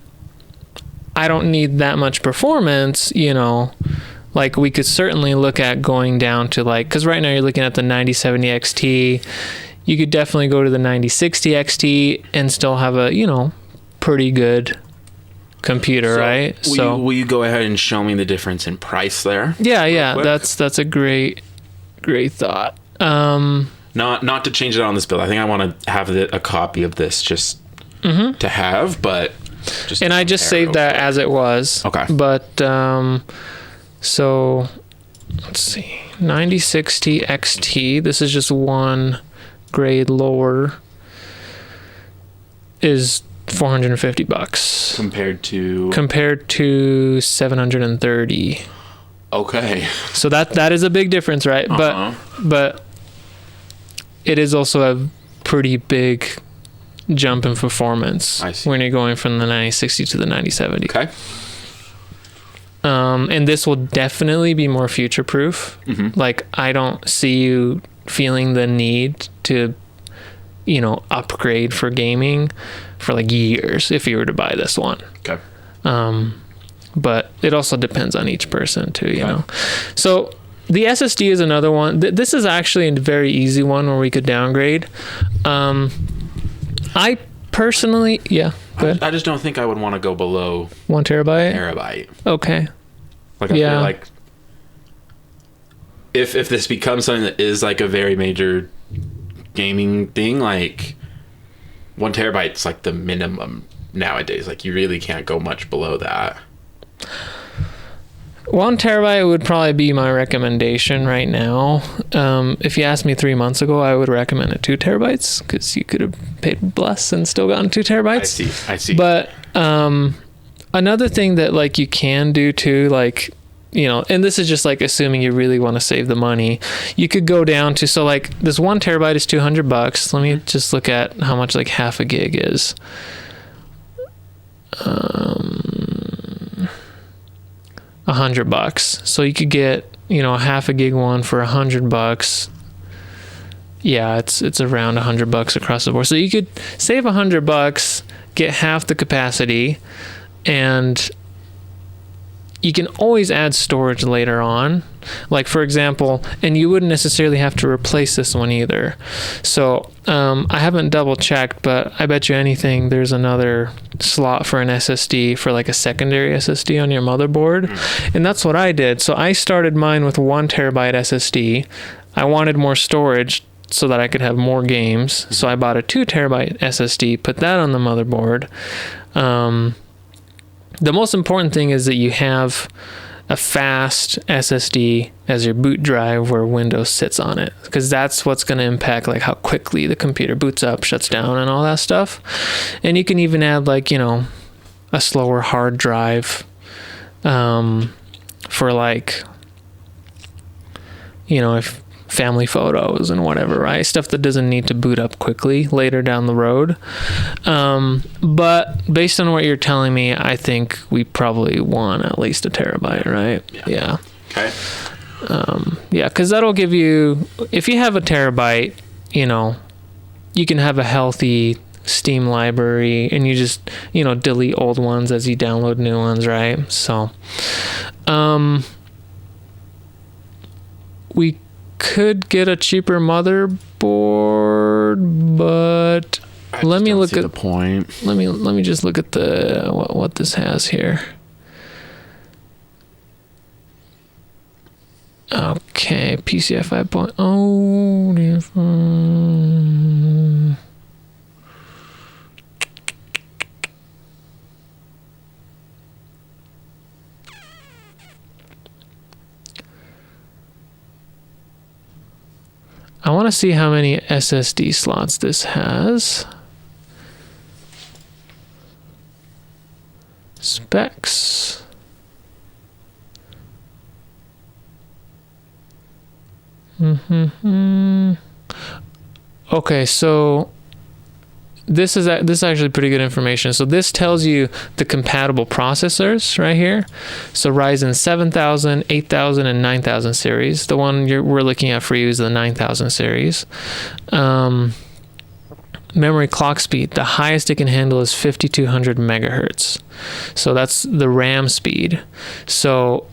I don't need that much performance, like we could certainly look at going down to because right now you're looking at the 9070 XT. You could definitely go to the 9060 XT and still have a, pretty good computer, right? Will you go ahead and show me the difference in price there? Yeah. That's a great thought. Not to change it on this build. I think I want to have a copy of this just to have, but and I just saved that as it was. Okay. But so let's see, 9060 XT. This is just one grade lower. Is $450 compared to 730. Okay. So that is a big difference, right? But it is also a pretty big jump in performance when you're going from the 9060 to the 9070. Okay. And this will definitely be more future proof. Like I don't see you feeling the need to upgrade for gaming for years if you were to buy this one. Okay. But it also depends on each person too, you know. So the SSD is another one. This is actually a very easy one where we could downgrade. I personally, go ahead. I just don't think I would want to go below 1 terabyte. Terabyte. Okay. I feel like if this becomes something that is a very major gaming thing, like 1 terabyte's like the minimum nowadays. Like you really can't go much below that. 1 terabyte would probably be my recommendation right now. If you asked me 3 months ago, I would recommend it 2 terabytes because you could have paid less and still gotten 2 terabytes. I see. But another thing that like you can do too, like, you know, and this is just like assuming you really want to save the money, you could go down to, so like this 1 terabyte is $200. Let me just look at how much like half a gig is. $100. So you could get, you know, a half a gig one for $100. Yeah, it's around $100 across the board. So you could save $100, get half the capacity, and you can always add storage later on. Like for example, and you wouldn't necessarily have to replace this one either. So I haven't double checked, but I bet you anything there's another slot for an SSD for like a secondary SSD on your motherboard. And that's what I did. So I started mine with 1 terabyte SSD. I wanted more storage so that I could have more games. So I bought a 2 terabyte SSD, put that on the motherboard. The most important thing is that you have a fast SSD as your boot drive where Windows sits on it, because that's what's going to impact like how quickly the computer boots up, shuts down, and all that stuff. And you can even add like, you know, a slower hard drive for like, you know, if family photos and whatever, right? Stuff that doesn't need to boot up quickly later down the road. But based on what you're telling me, I think we probably want at least a terabyte, right? Yeah. Okay. Yeah, because that'll give you, if you have a terabyte, you know, you can have a healthy Steam library, and you just, you know, delete old ones as you download new ones, right? So, we could get a cheaper motherboard, but let me look at the point. Let me just look at the what this has here. Okay, PCI 5.0. I want to see how many SSD slots this has. Specs. Okay, so this is actually pretty good information. So this tells you the compatible processors right here. So Ryzen 7000, 8000, and 9000 series. The one we're looking at for you is the 9000 series. Memory clock speed, the highest it can handle is 5200 megahertz. So that's the RAM speed. So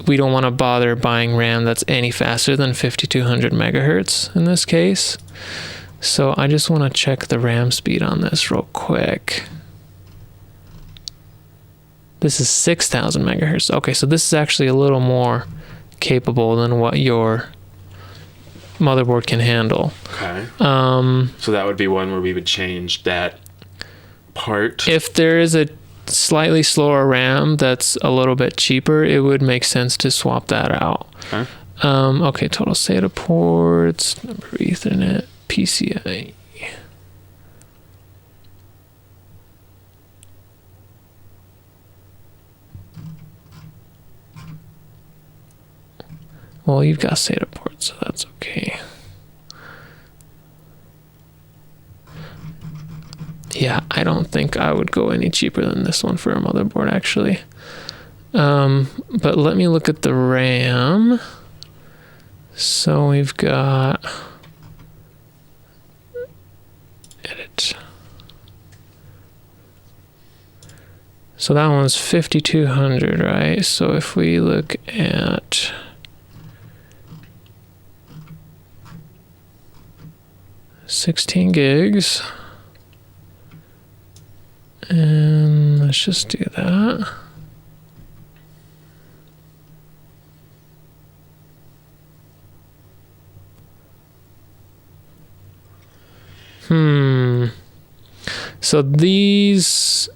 we don't want to bother buying RAM that's any faster than 5200 megahertz in this case. So I just want to check the RAM speed on this real quick. This is 6000 megahertz. Okay, so this is actually a little more capable than what your motherboard can handle. Okay. So that would be one where we would change that part. If there is a slightly slower RAM that's a little bit cheaper, it would make sense to swap that out. Okay. Okay, total SATA ports, number of Ethernet, PCI. Well, you've got SATA ports, so that's okay. Yeah, I don't think I would go any cheaper than this one for a motherboard, actually. But let me look at the RAM. So we've got... Edit. So that one's 5200, right? So if we look at... $16 gigs. And let's just do that. So these...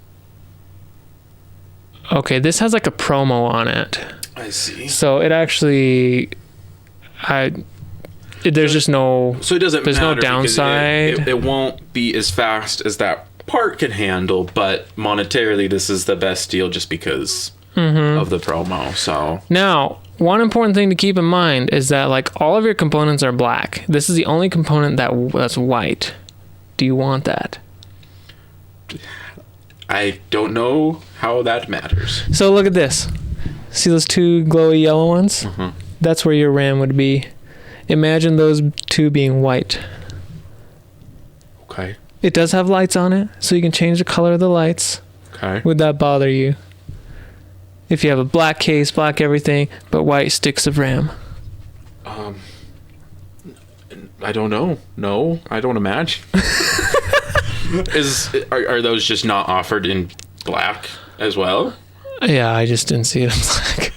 Okay, this has like a promo on it. I see. So it actually... there's just no... So it doesn't there's matter no downside. it won't be as fast as that part can handle, but monetarily this is the best deal just because of the promo. So now, one important thing to keep in mind is that like all of your components are black. This is the only component that's white. Do you want that? I don't know how that matters. So look at this. See those two glowy yellow ones? That's where your RAM would be. Imagine those two being white. Okay. It does have lights on it, so you can change the color of the lights. Okay. Would that bother you? If you have a black case, black everything, but white sticks of RAM. I don't know. No, I don't imagine. Are those just not offered in black as well? Yeah, I just didn't see it in black.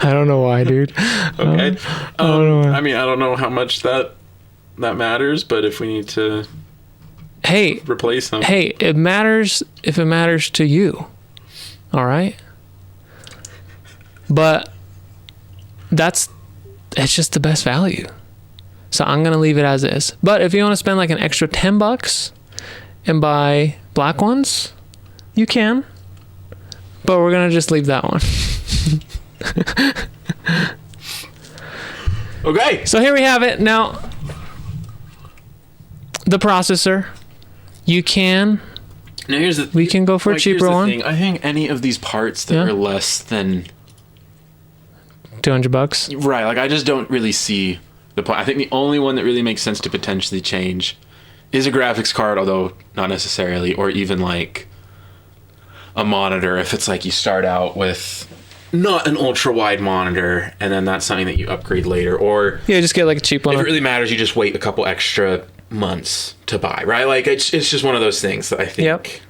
I don't know why, dude. Okay. I don't know why. I mean, I don't know how much that matters, but if we need to replace them. Hey, it matters if it matters to you. All right? But it's just the best value. So I'm going to leave it as is. But if you want to spend like an extra $10 and buy black ones, you can. But we're going to just leave that one. Okay. So here we have it. Now, the processor, we can go for a cheaper one. Thing. I think any of these parts that are less than $200. Right. Like I just don't really see the point. I think the only one that really makes sense to potentially change is a graphics card, although not necessarily, or even like a monitor. If it's like you start out with not an ultra wide monitor and then that's something that you upgrade later, or just get like a cheap one. If it really matters, you just wait a couple extra months to buy, right? Like it's just one of those things that I think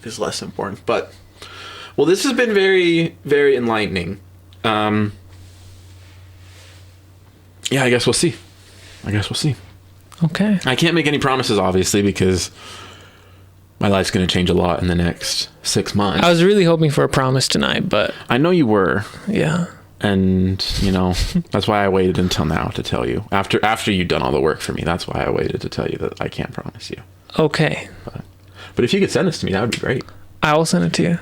is less important. But well, this has been very, very enlightening. Yeah, I guess we'll see. Okay. I can't make any promises, obviously, because my life's going to change a lot in the next 6 months. I was really hoping for a promise tonight, but I know you were. Yeah. And, you know, that's why I waited until now to tell you. After you'd done all the work for me, that's why I waited to tell you that I can't promise you. Okay. But if you could send this to me, that would be great. I will send it to you.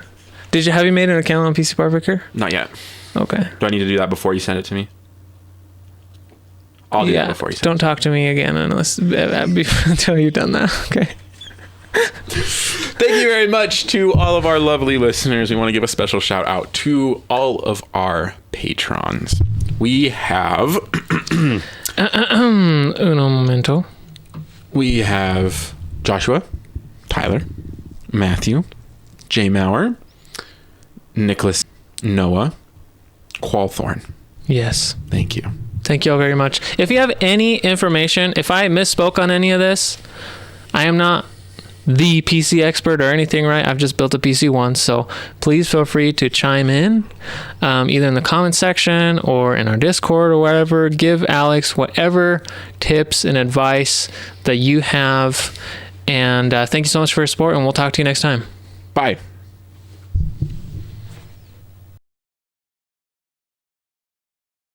Have you made an account on PC Part Picker? Not yet. Okay. Do I need to do that before you send it to me? I'll do that before you send it. Don't talk to me again until you've done that. Okay. Thank you very much to all of our lovely listeners. We want to give a special shout out to all of our patrons. We have uno momento. We have Joshua, Tyler, Matthew, Jay Maurer, Nicholas, Noah, Qualthorn. Yes. Thank you. Thank you all very much. If you have any information, if I misspoke on any of this, I am not the PC expert or anything, right? I've just built a PC once, so please feel free to chime in, either in the comment section or in our Discord or wherever. Give Alex whatever tips and advice that you have. And thank you so much for your support, and we'll talk to you next time. Bye.